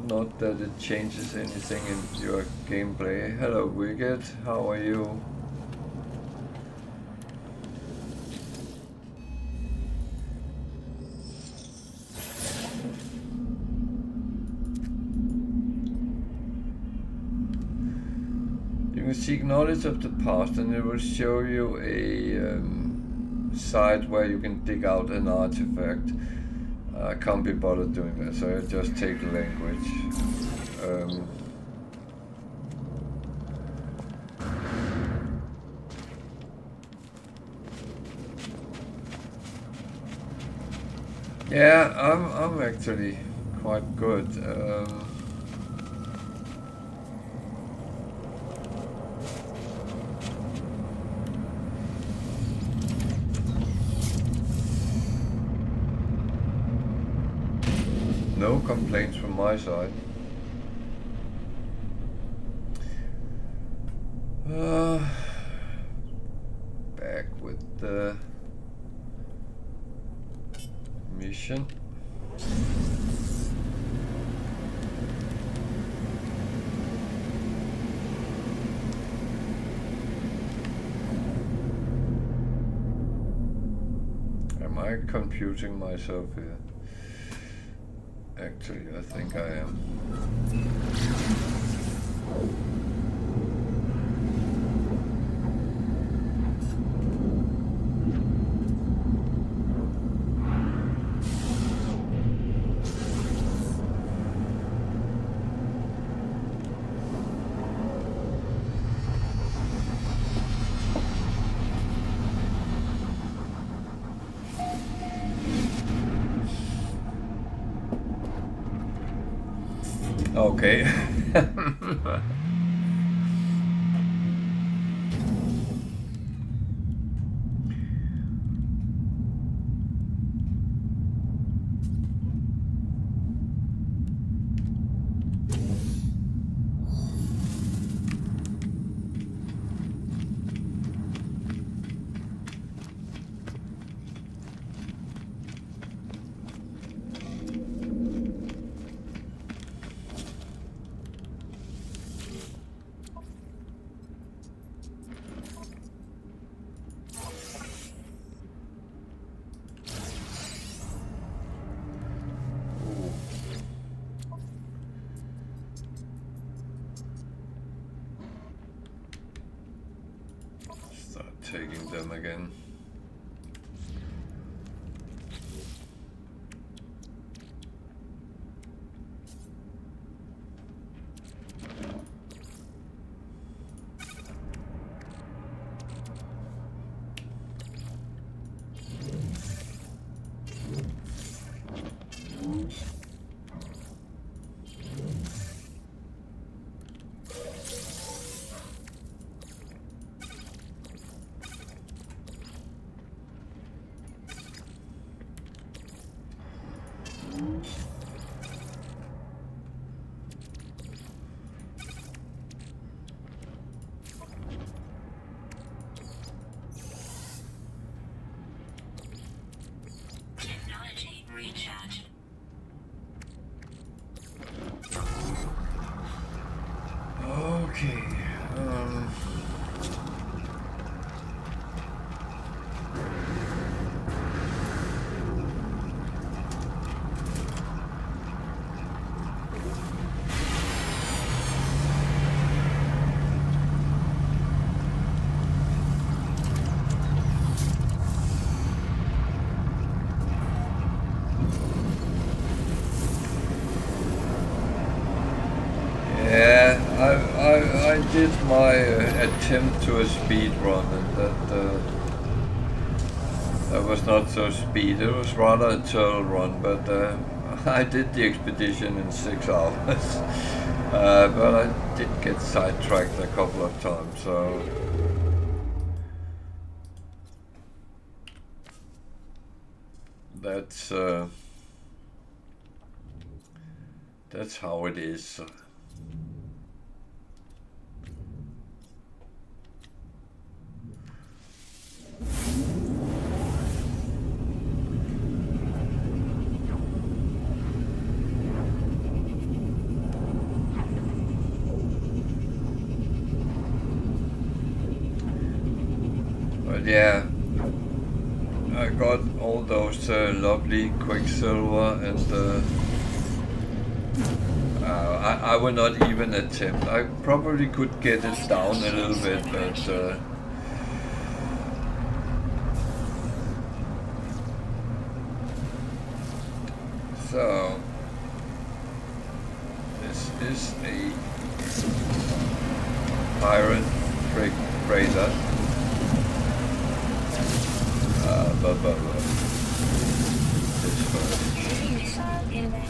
Not that it changes anything in your gameplay. Hello Wicked, how are you? You can seek knowledge of the past and it will show you a site where you can dig out an artifact. I can't be bothered doing that, so I just take the language. Yeah, I'm actually quite good. No complaints from my side. Back with the mission. Am I confusing myself here? Actually, I think I am. Okay. Taking them again. I did my attempt to a speed run, and that was not so speed. It was rather a turtle run, but I did the expedition in 6 hours. But I did get sidetracked a couple of times, so that's how it is. But yeah, I got all those lovely quicksilver, and I will not even attempt. I probably could get it down a little bit, but So this is a pirate freighter. This first. Heavy missile inbound.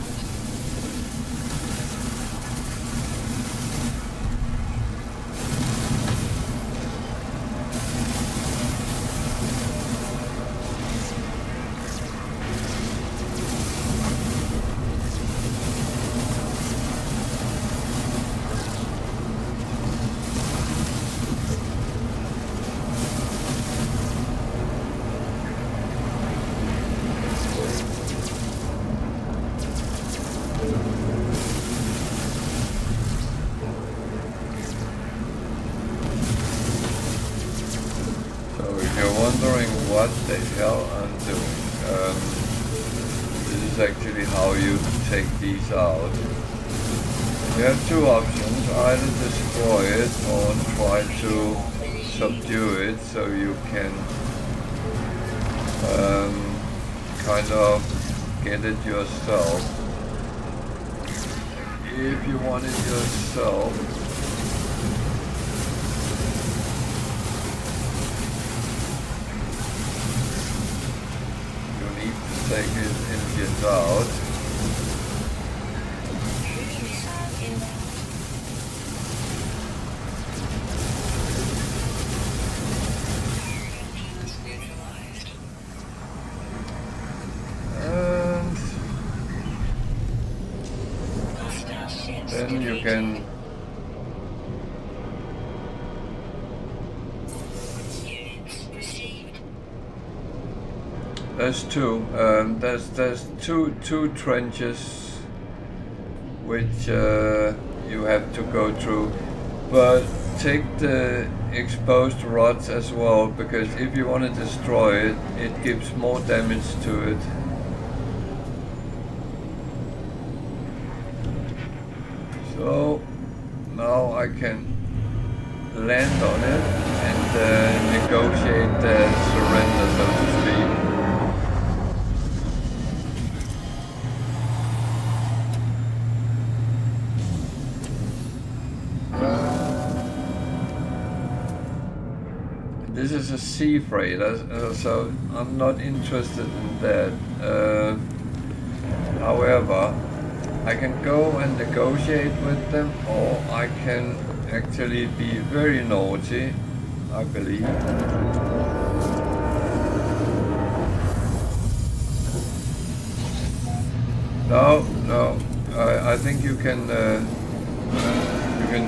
What the hell I'm doing. This is actually how you take these out. You have two options, either destroy it or try to subdue it so you can kind of get it yourself. If you want it yourself, take his engines out. Heavy missile inbound. Engines neutralized. And Hostile ships then you defeated. can Units received. there's two. There's two trenches which you have to go through, but take the exposed rods as well, because if you want to destroy it, it gives more damage to it. So now I can land on it and negotiate the surrender, so to speak. This is a sea freighter, so I'm not interested in that. However, I can go and negotiate with them, or I can actually be very naughty, I believe. No, I think you can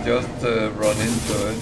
just run into it.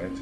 Right.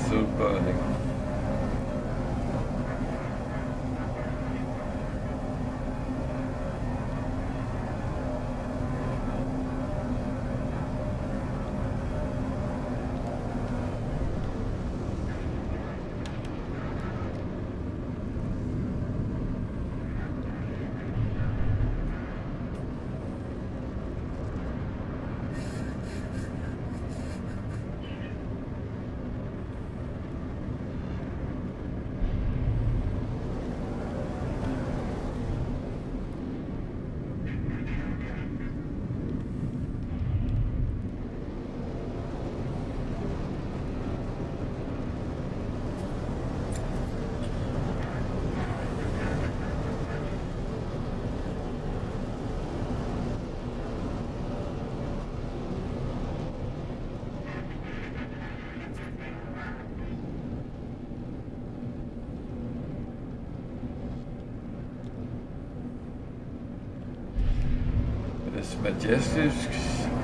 Still burning.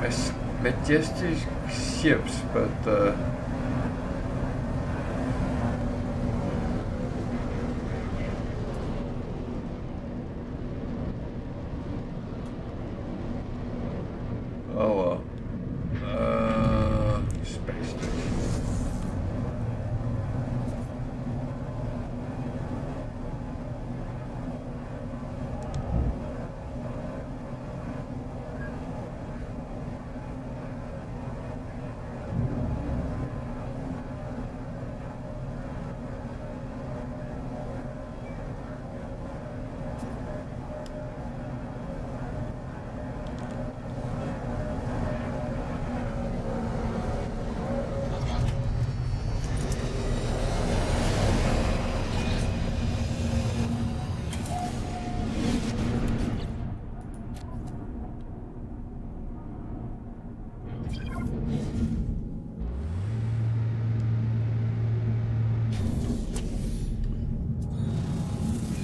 It's majestic ships, but oh well. Space station.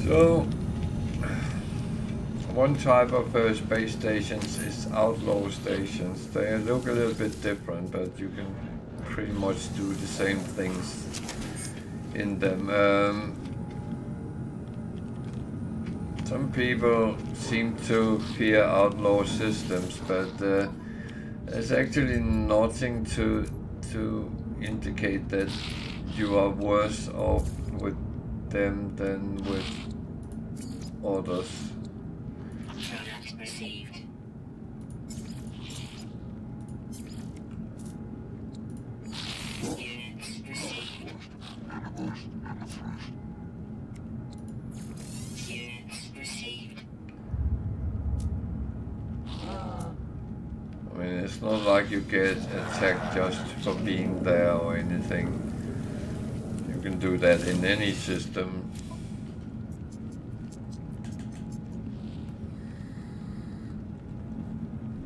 So, one type of space stations is outlaw stations. They look a little bit different, but you can pretty much do the same things in them. Some people seem to fear outlaw systems, but there's actually nothing to indicate that you are worse off with them than with others. Product received. Units received. Units received. I mean, it's not like you get attacked just for being there or anything. You can do that in any system.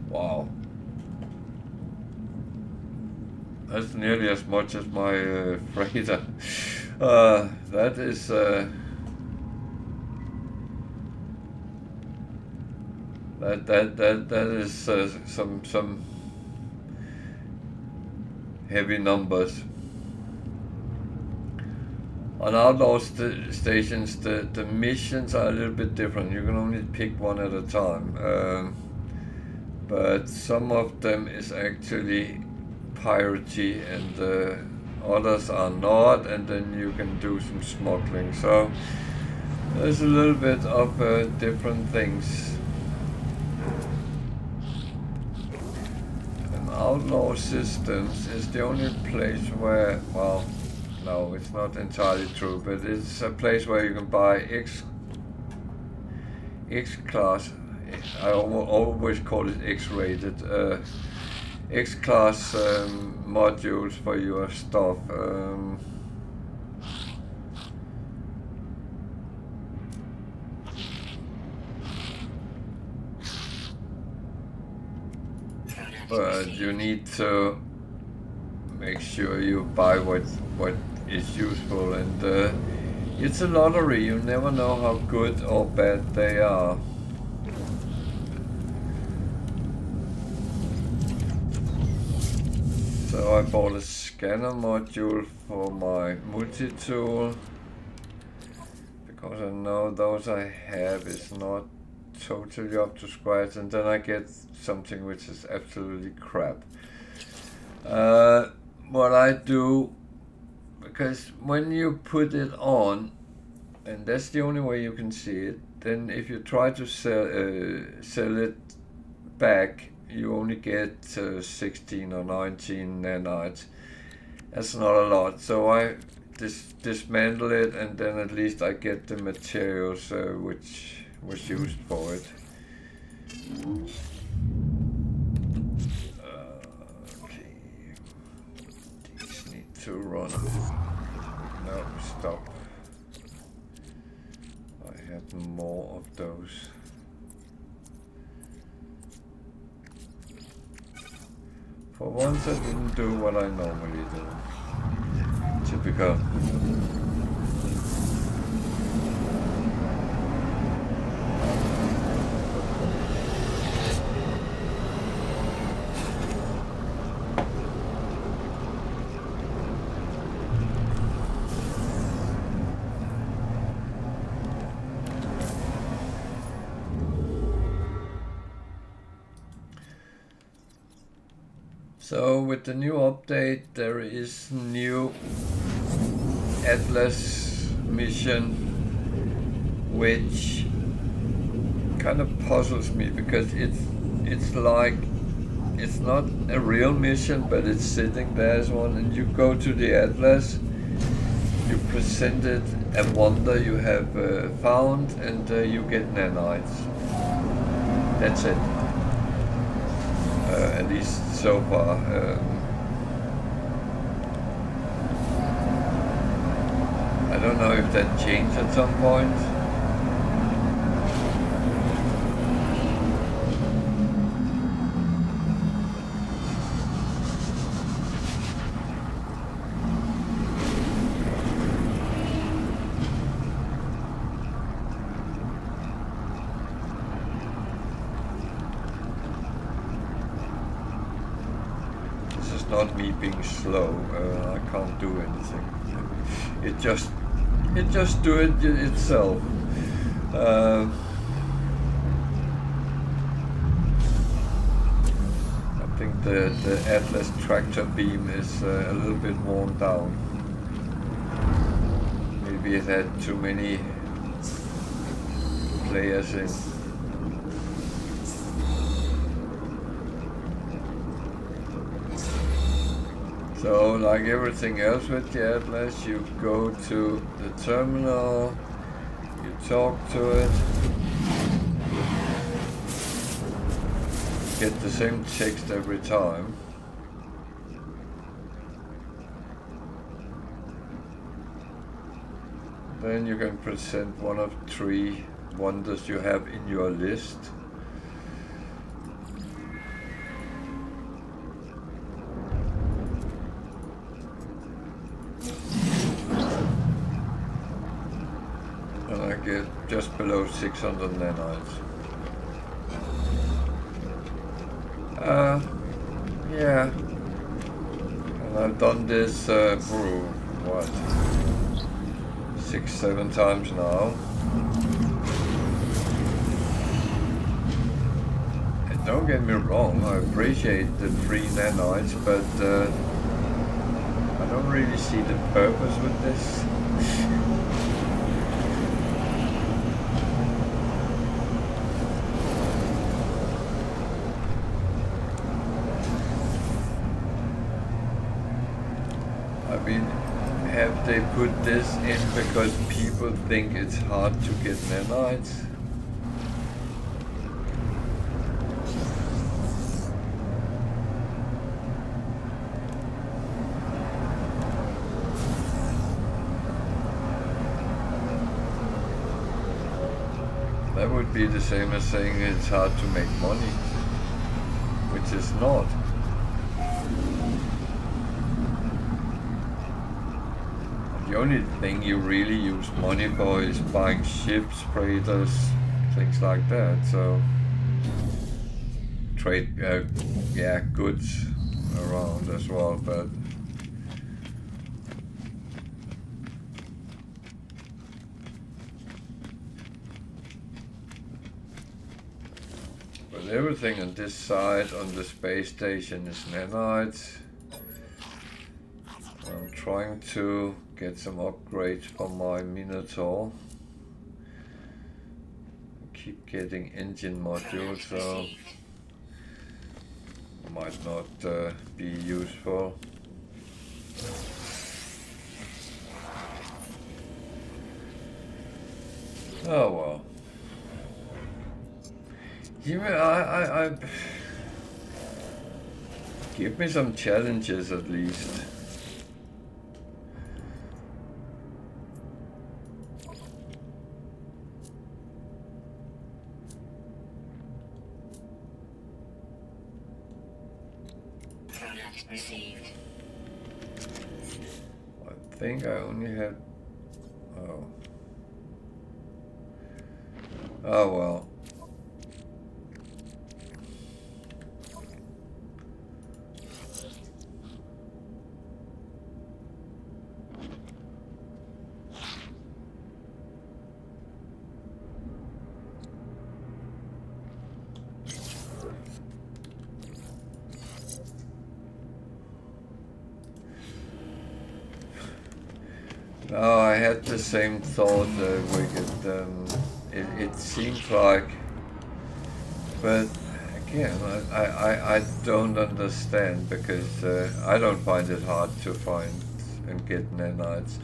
Wow. That's nearly as much as my freighter. That is that is some heavy numbers. On outlaw stations, the missions are a little bit different. You can only pick one at a time. But some of them is actually piratey and others are not, and then you can do some smuggling. So there's a little bit of different things. And Outlaw Systems is the only place where, well, no, it's not entirely true, but it's a place where you can buy X-class, I always call it X-rated, X-class modules for your stuff. But you need to make sure you buy what is useful, and it's a lottery. You never know how good or bad they are. So I bought a scanner module for my multi-tool, because I know those I have is not totally up to scratch, and then I get something which is absolutely crap. What I do, because when you put it on, and that's the only way you can see it, then if you try to sell it back, you only get 16 or 19 nanites. That's not a lot, so I dismantle it, and then at least I get the materials which was used for it. Okay, these need to run. No, stop. I had more of those. For once I didn't do what I normally do. Typical. So with the new update, there is new Atlas mission, which kind of puzzles me, because it's like, it's not a real mission, but it's sitting there as one, and you go to the Atlas, you present it a wonder you have found, and you get nanites. That's it. At least so far. I don't know if that changed at some point. Not me being slow, I can't do anything. It just do it itself. I think the Atlas tractor beam is a little bit worn down. Maybe it had too many players in. So, like everything else with the Atlas, you go to the terminal, you talk to it, get the same text every time. Then you can present one of 3 wonders you have in your list. Get just below 600 nanites. Yeah. And I've done this for what? 6-7 times now. And don't get me wrong, I appreciate the free nanites, but I don't really see the purpose with this. they put this in because people think it's hard to get nanites? That would be the same as saying it's hard to make money, which is not. The only thing you really use money for is buying ships, freighters, things like that. So trade, yeah, goods around as well, but everything on this side on the space station is nanites. I'm trying to get some upgrades for my Minotaur. I keep getting engine modules, so might not be useful. Oh well. I give me some challenges at least. I think I only had. Oh. Oh well. No, I had the same thought, Wicked. It seems like, but again, I don't understand because I don't find it hard to find and get nanites,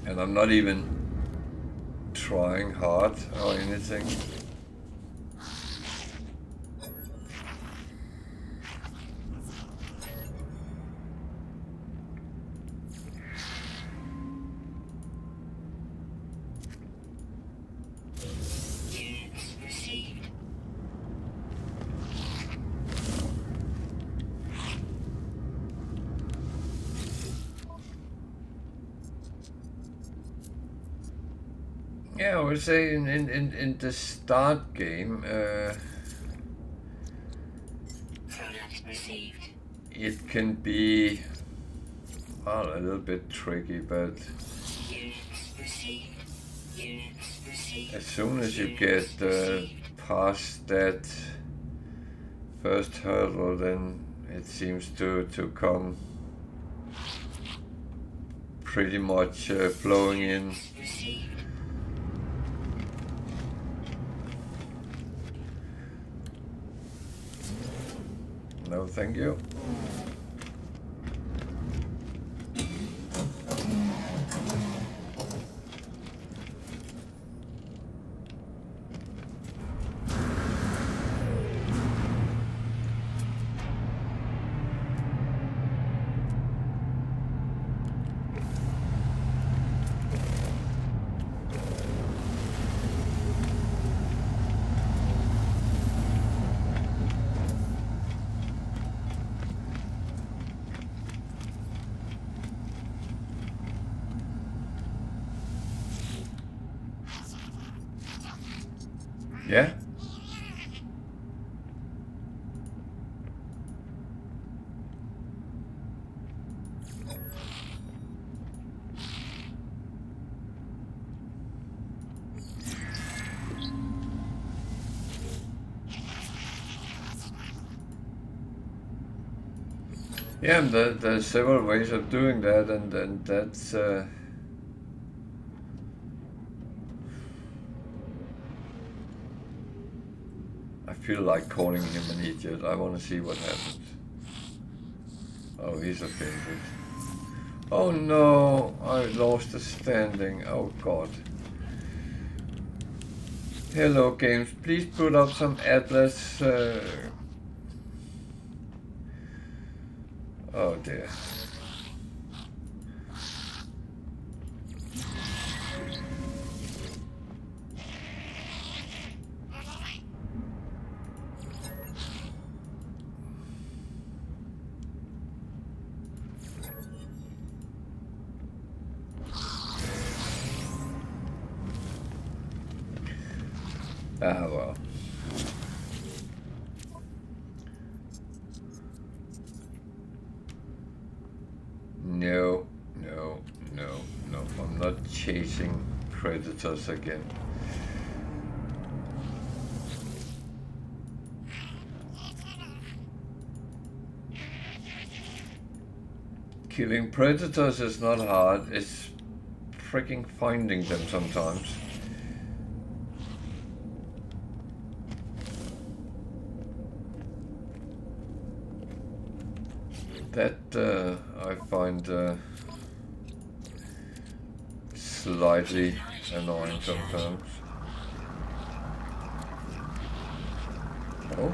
and I'm not even trying hard or anything. Yeah, I would say in the start game, it can be, well, a little bit tricky, but as soon as you get past that first hurdle, then it seems to come pretty much flowing in. No, thank you. Yeah? Yeah, there's several ways of doing that, and that's I feel like calling him an idiot. I want to see what happens. Oh, he's offended. Oh no, I lost the standing. Oh god. Hello games, please put up some atlas. Oh dear. Ah well. No, no, no, no. I'm not chasing predators again. Killing predators is not hard, it's freaking finding them sometimes. That I find slightly annoying sometimes. Oh.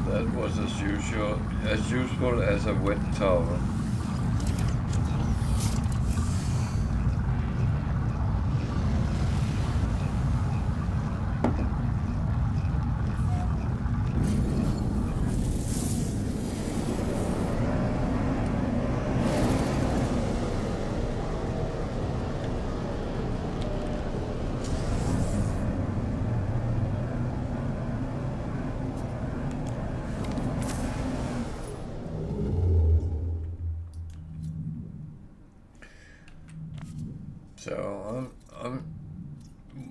That was as useful as a wet towel. So I'm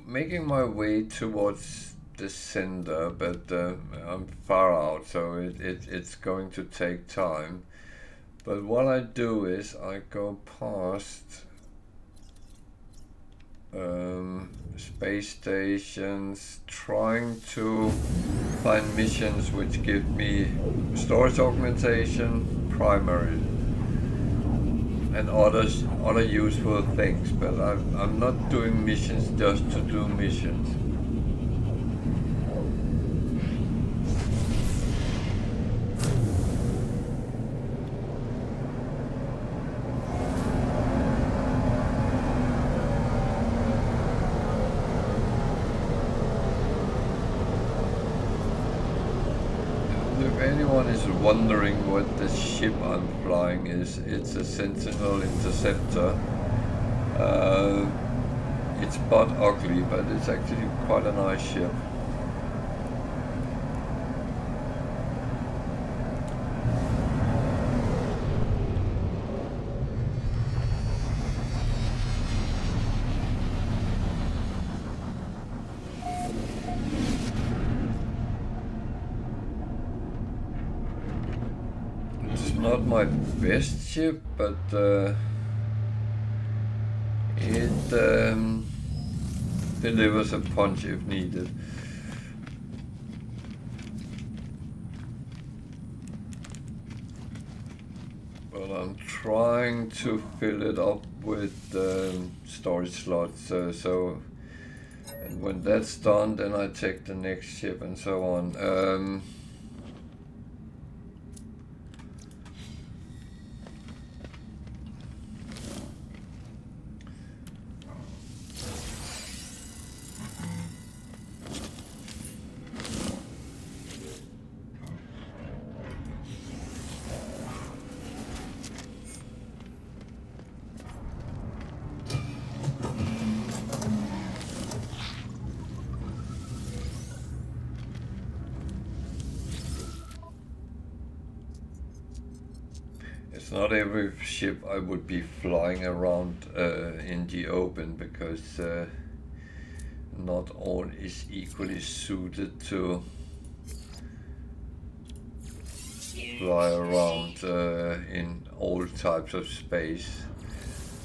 making my way towards the center, but I'm far out, so it's going to take time. But what I do is I go past space stations, trying to find missions which give me storage augmentation, primary, and other useful things. But I'm not doing missions just to do missions. If anyone is wondering what the ship I'm flying is, it's a Sentinel Interceptor. It's but ugly, but it's actually quite a nice ship. It's not my best ship, but it delivers a punch if needed. But I'm trying to fill it up with storage slots, and when that's done, then I take the next ship and so on. It's not every ship I would be flying around in the open, because not all is equally suited to fly around in all types of space.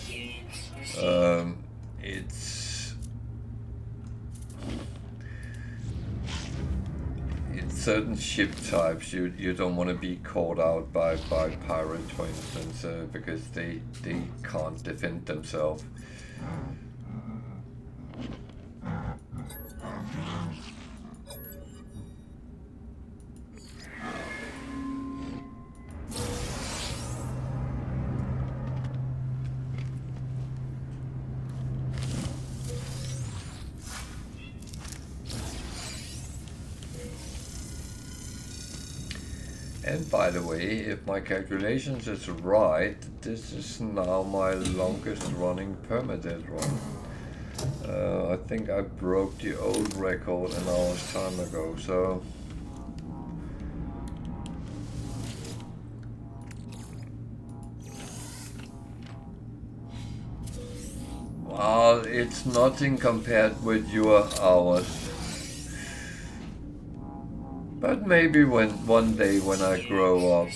Units received. It's in certain ship types you don't want to be caught out by pirates, for instance, because they can't defend themselves. And by the way, if my calculations is right, this is now my longest running Permadeath run. I think I broke the old record an hour's time ago, so... Well, it's nothing compared with your hours. But maybe one day when I grow up.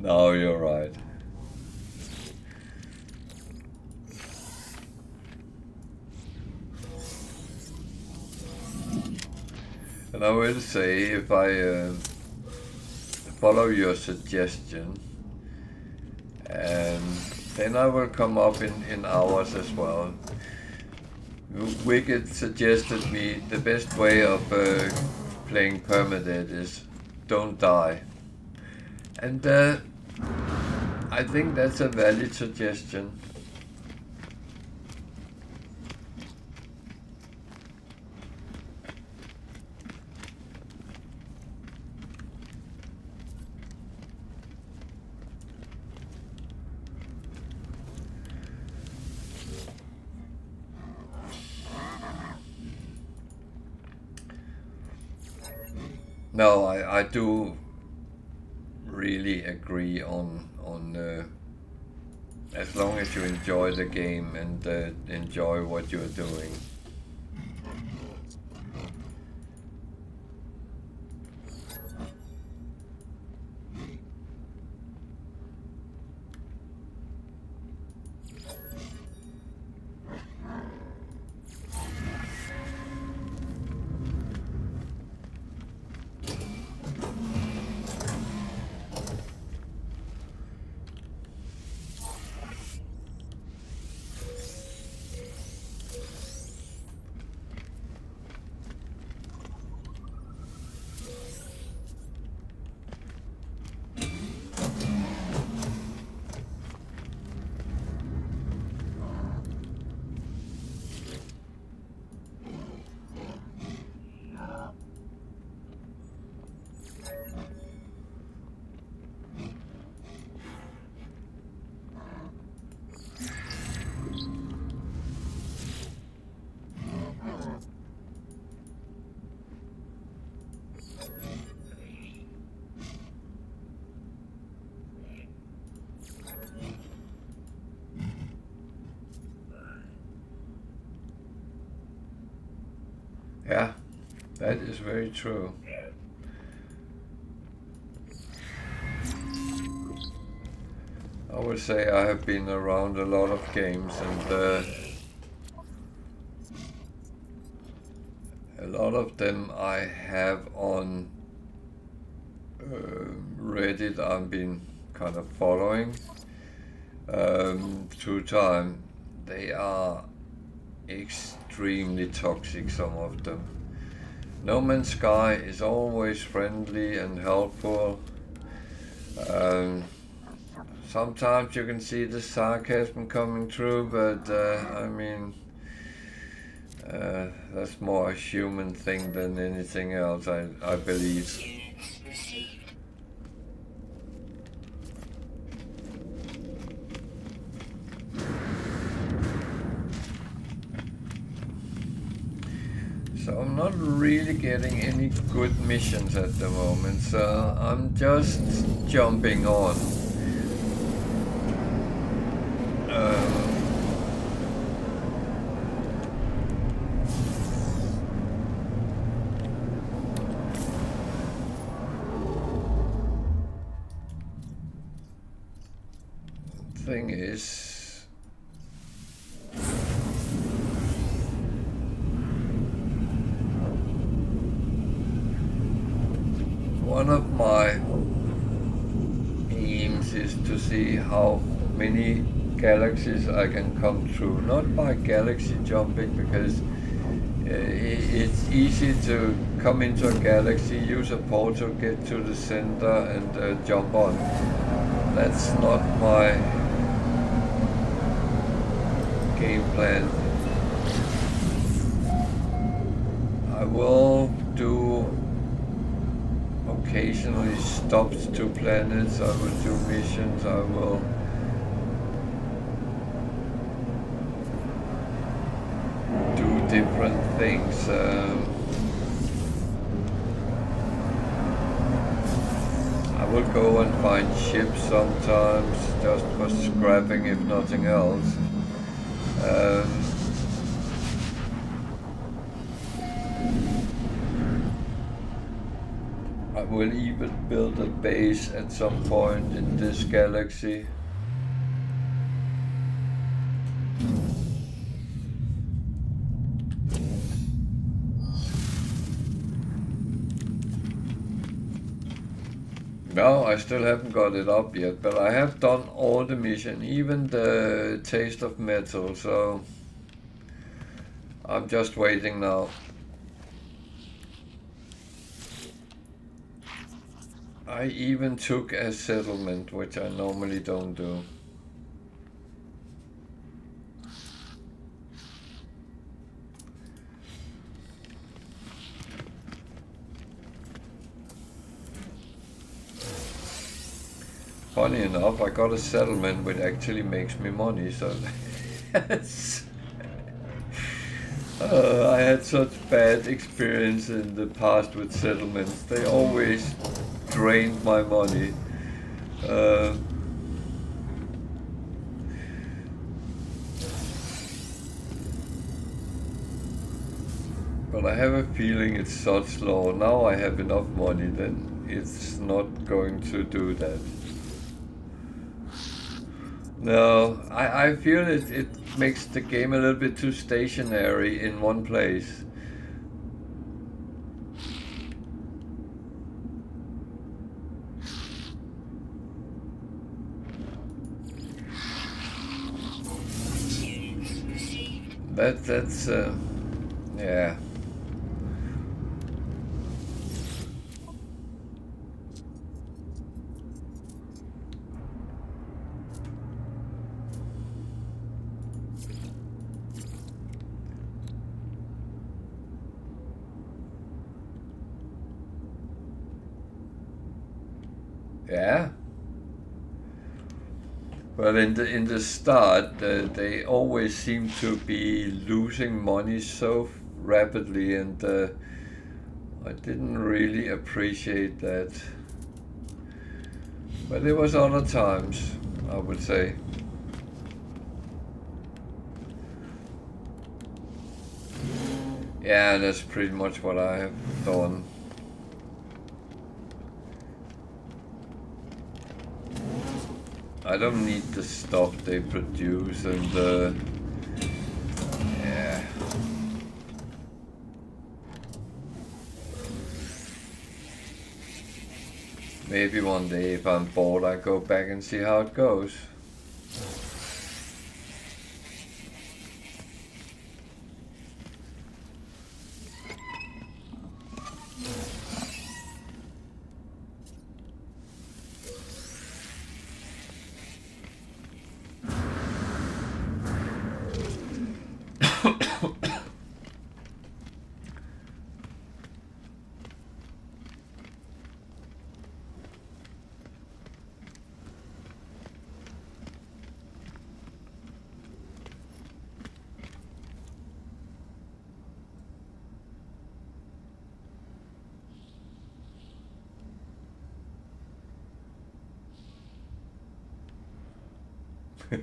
No, you're right. And I will say, if I follow your suggestion, and then I will come up in hours as well. Wicked suggested me the best way of playing Permadeath is don't die. And I think that's a valid suggestion. No, I do really agree on as long as you enjoy the game and enjoy what you're doing. Yeah, that is very true. I would say I have been around a lot of games, and a lot of them I have on Reddit. I've been kind of following through time. They are extremely toxic, some of them. No Man's Sky is always friendly and helpful. Sometimes you can see the sarcasm coming through, but I mean, that's more a human thing than anything else, I believe. Units received. So I'm not really getting any good missions at the moment, so I'm just jumping on. Thing is, one of my aims is to see how many galaxies I can come through. Not by galaxy jumping, because it's easy to come into a galaxy, use a portal, get to the center and jump on. That's not my game plan. I will do occasionally stops to planets, I will do missions, I will do different things. I will go and find ships sometimes, just for scrapping if nothing else. I will even build a base at some point in this galaxy. No, I still haven't got it up yet, but I have done all the mission, even the taste of metal, so I'm just waiting now. I even took a settlement, which I normally don't do. Funny enough, I got a settlement which actually makes me money, so I had such bad experience in the past with settlements. They always drained my money. But I have a feeling it's such low. Now I have enough money, then it's not going to do that. No, I feel it makes the game a little bit too stationary in one place. That's yeah. Yeah. Well, in the start, they always seem to be losing money so rapidly, and I didn't really appreciate that. But there was other times, I would say. Yeah, that's pretty much what I have done. I don't need the stuff they produce, and yeah. Maybe one day if I'm bored I go back and see how it goes. Yeah.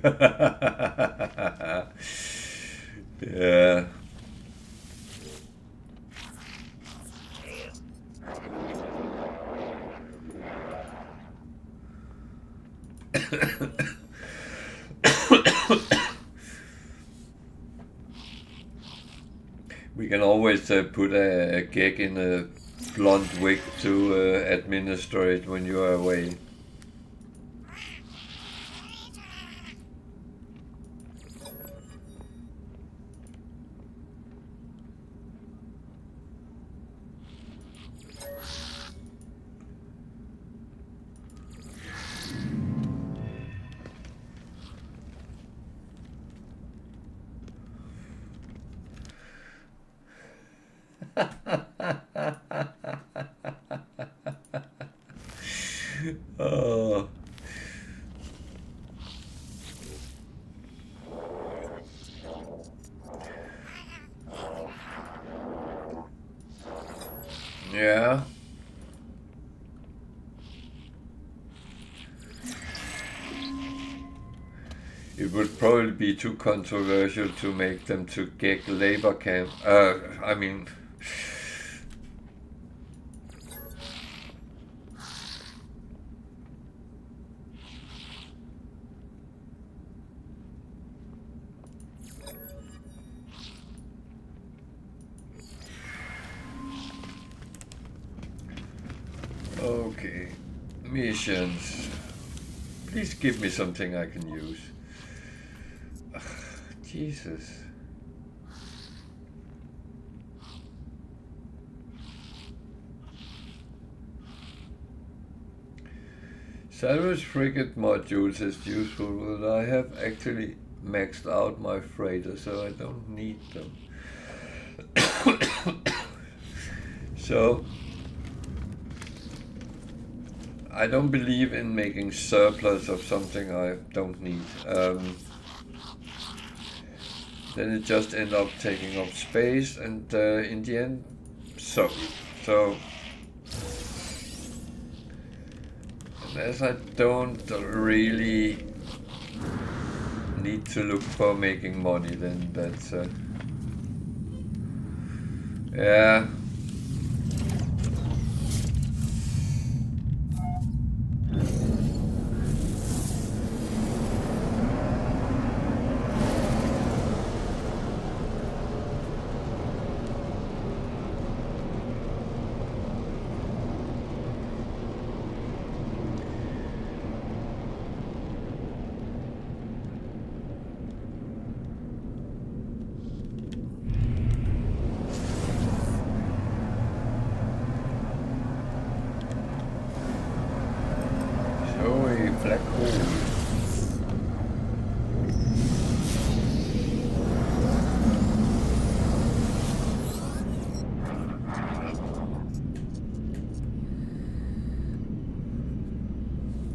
We can always put a gag in a blonde wig to administer it when you are away. Oh. Yeah. It would probably be too controversial to make them to gag labor camp. I mean... Okay. Missions. Please give me something I can use. Ugh, Jesus. Salvage frigate modules is useful, but I have actually maxed out my freighter, so I don't need them. So I don't believe in making surplus of something I don't need. Then it just ends up taking up space, and in the end, so. And as I don't really need to look for making money, then that's yeah. Black hole.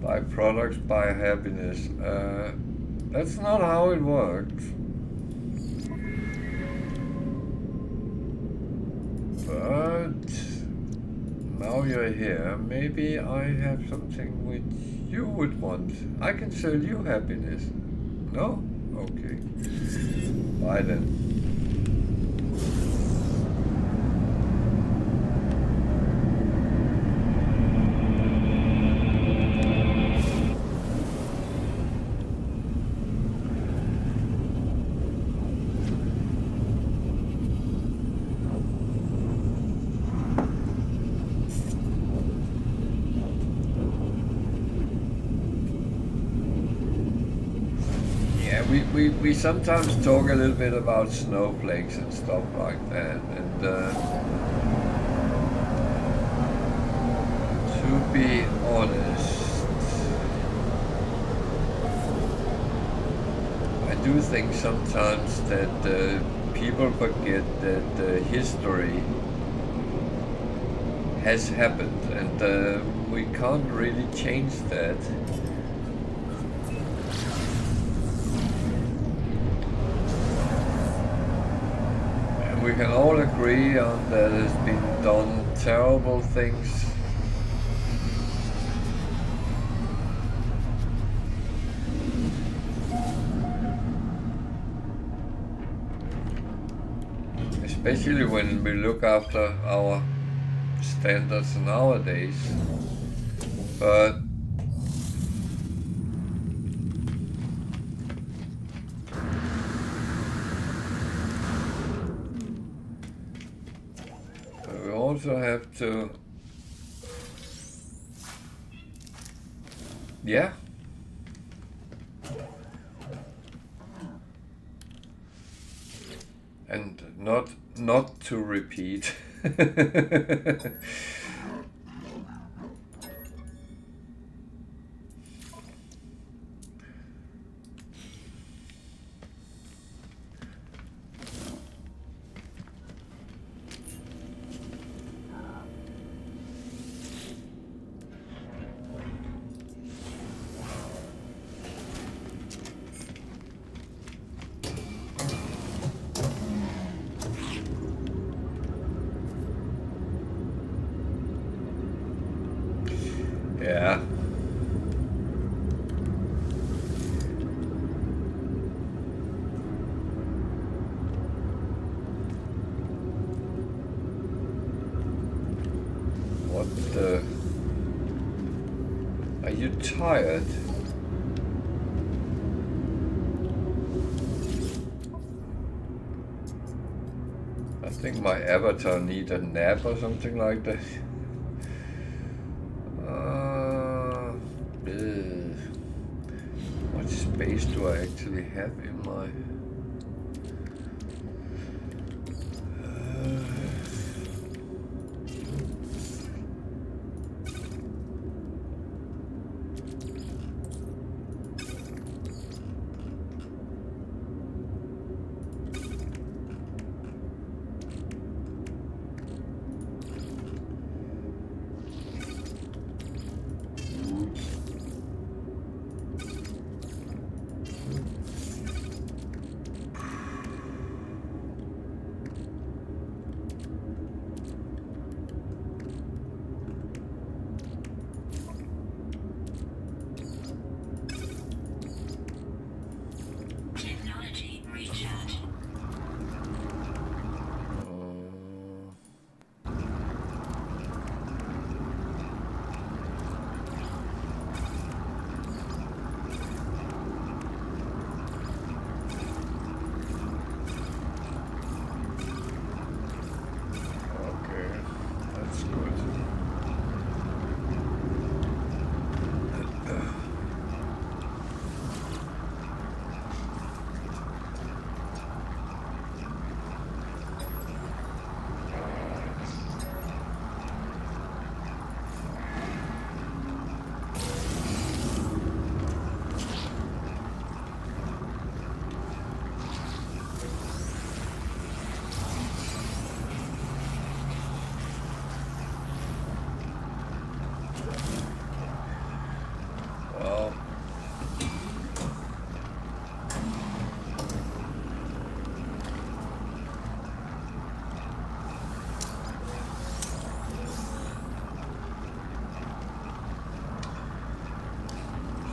Byproducts by happiness. That's not how it works. But now you're here, maybe I have something which you would want. I can sell you happiness. No? Okay. Bye then. We sometimes talk a little bit about snowflakes and stuff like that, and to be honest, I do think sometimes that people forget that history has happened, and we can't really change that. We can all agree on that there's been done terrible things. especially when we look after our standards nowadays. But we also have to, yeah. And not to repeat. Yeah. What the? Are you tired? I think my avatar needs a nap or something like that. What space do I actually have in my...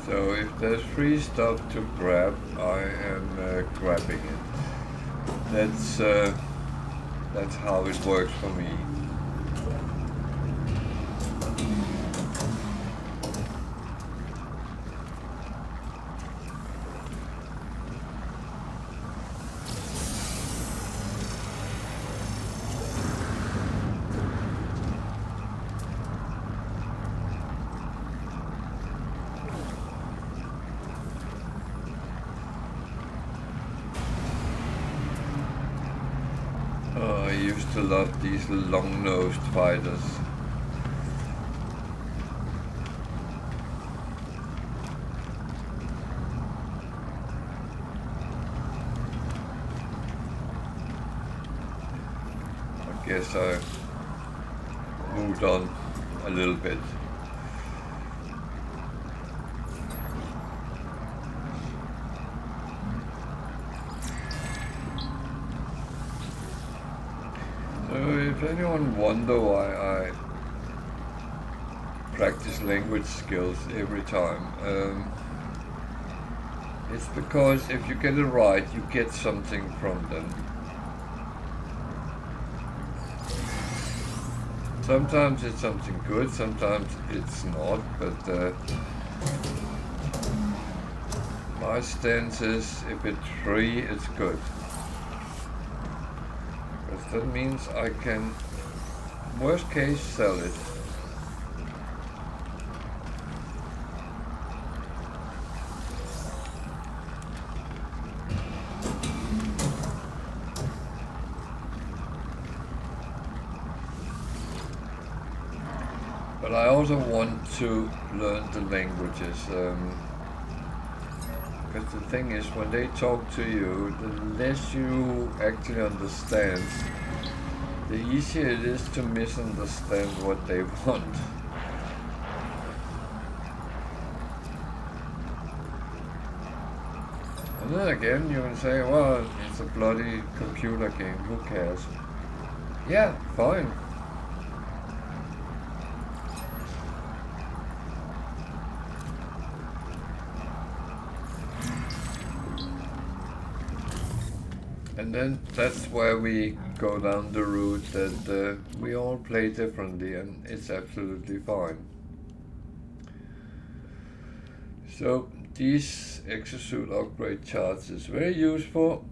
So if there's free stuff to grab, I am grabbing it. That's how it works for me. I used to love these long-nosed fighters. I guess I moved on a little bit. If anyone wonder why I practice language skills every time, it's because if you get it right, you get something from them. Sometimes it's something good, sometimes it's not, but my stance is if it's free, it's good. Because that means I can, worst case, sell it. But I also want to learn the languages. Because the thing is, when they talk to you, the less you actually understand, the easier it is to misunderstand what they want. And then again, you can say, well, it's a bloody computer game, who cares? Yeah, fine. And then that's where we go down the route that we all play differently, and it's absolutely fine. So these exosuit upgrade charts is very useful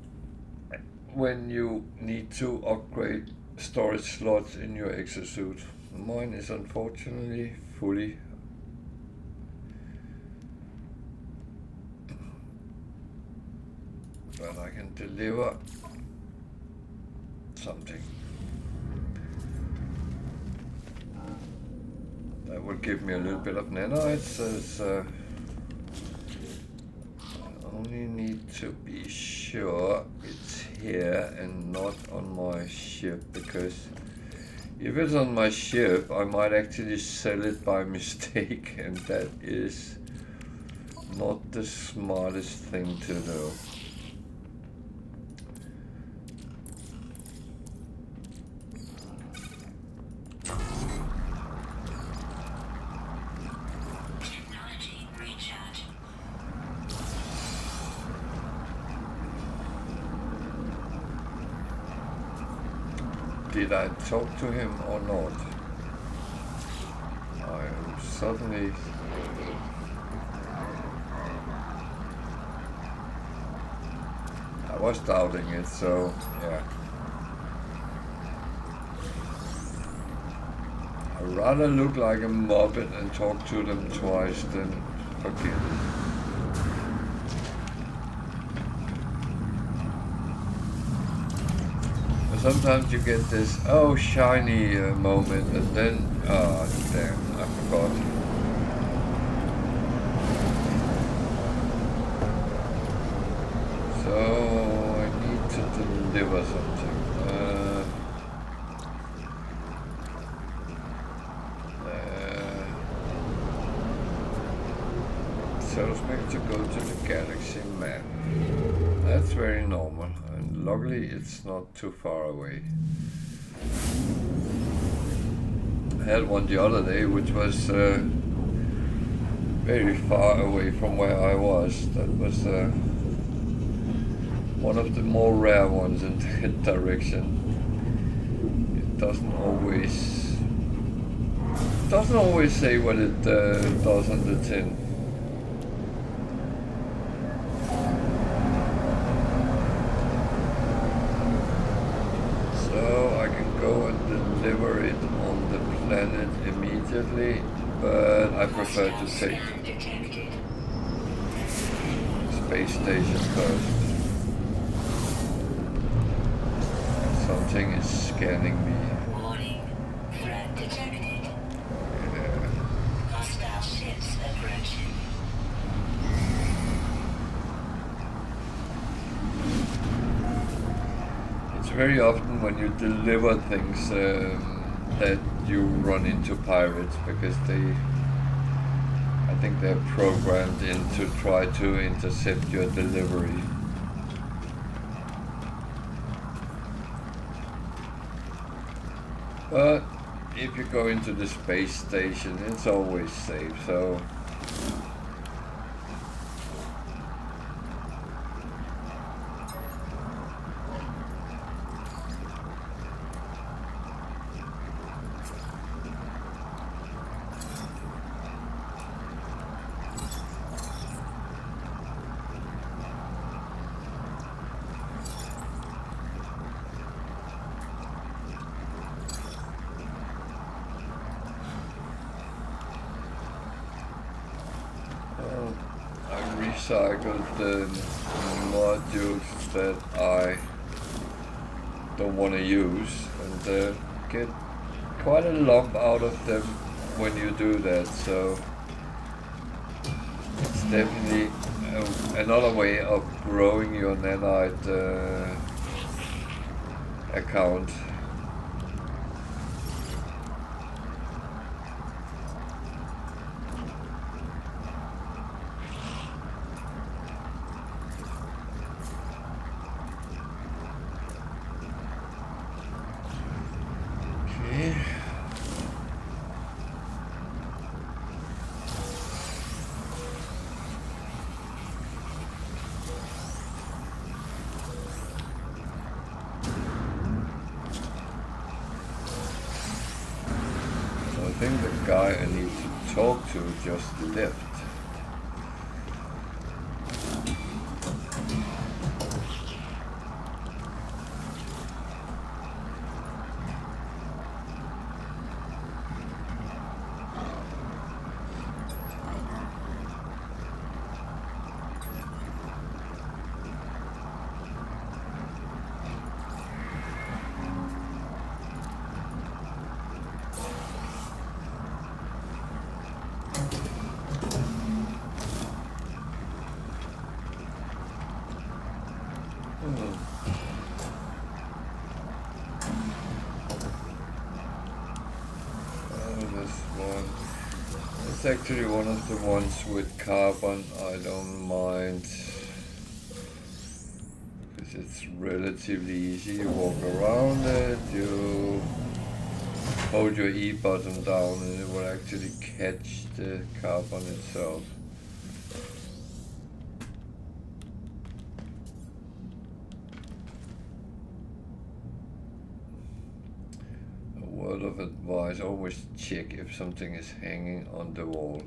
when you need to upgrade storage slots in your exosuit. Mine is unfortunately fully. But I can deliver something. That will give me a little bit of nanites, as I only need to be sure it's here and not on my ship, because if it's on my ship I might actually sell it by mistake, and that is not the smartest thing to do. Did I talk to him or not? I am suddenly... I was doubting it, so yeah. I'd rather look like a muppet and talk to them twice than forget it. Sometimes you get this, oh, shiny moment, and then, oh, damn, I forgot. So, I need to deliver something. Tells me to go to the galaxy map. That's very normal, and luckily it's not too far away. I had one the other day which was very far away from where I was. That was one of the more rare ones in that direction. It doesn't always say what it does on the tin. Deliver it on the planet immediately, but I prefer to take space station first. Something is scanning me. Warning, threat detected. Yeah. Hostile ships approaching. It's very often when you deliver things that you run into pirates, because I think they're programmed in to try to intercept your delivery. But if you go into the space station, it's always safe, so... recycled the modules that I don't want to use, and get quite a lump out of them when you do that, so it's definitely another way of growing your nanite account. I think the guy I need to talk to just left. It's actually one of the ones with carbon. I don't mind, because it's relatively easy. You walk around it, you hold your E button down and it will actually catch the carbon itself. Word of advice, always check if something is hanging on the wall.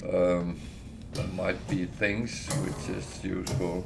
There might be things which is useful.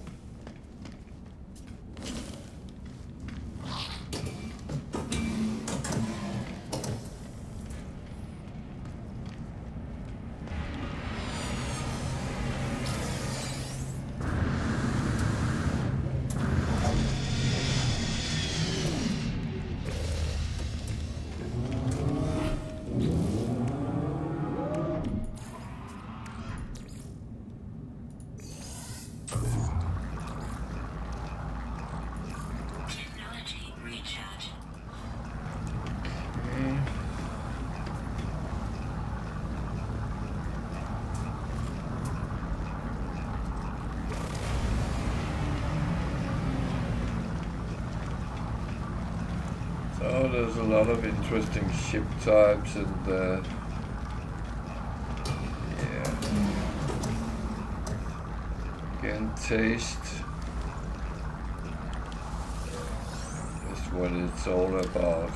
So there's a lot of interesting ship types, and yeah, again, taste is what it's all about.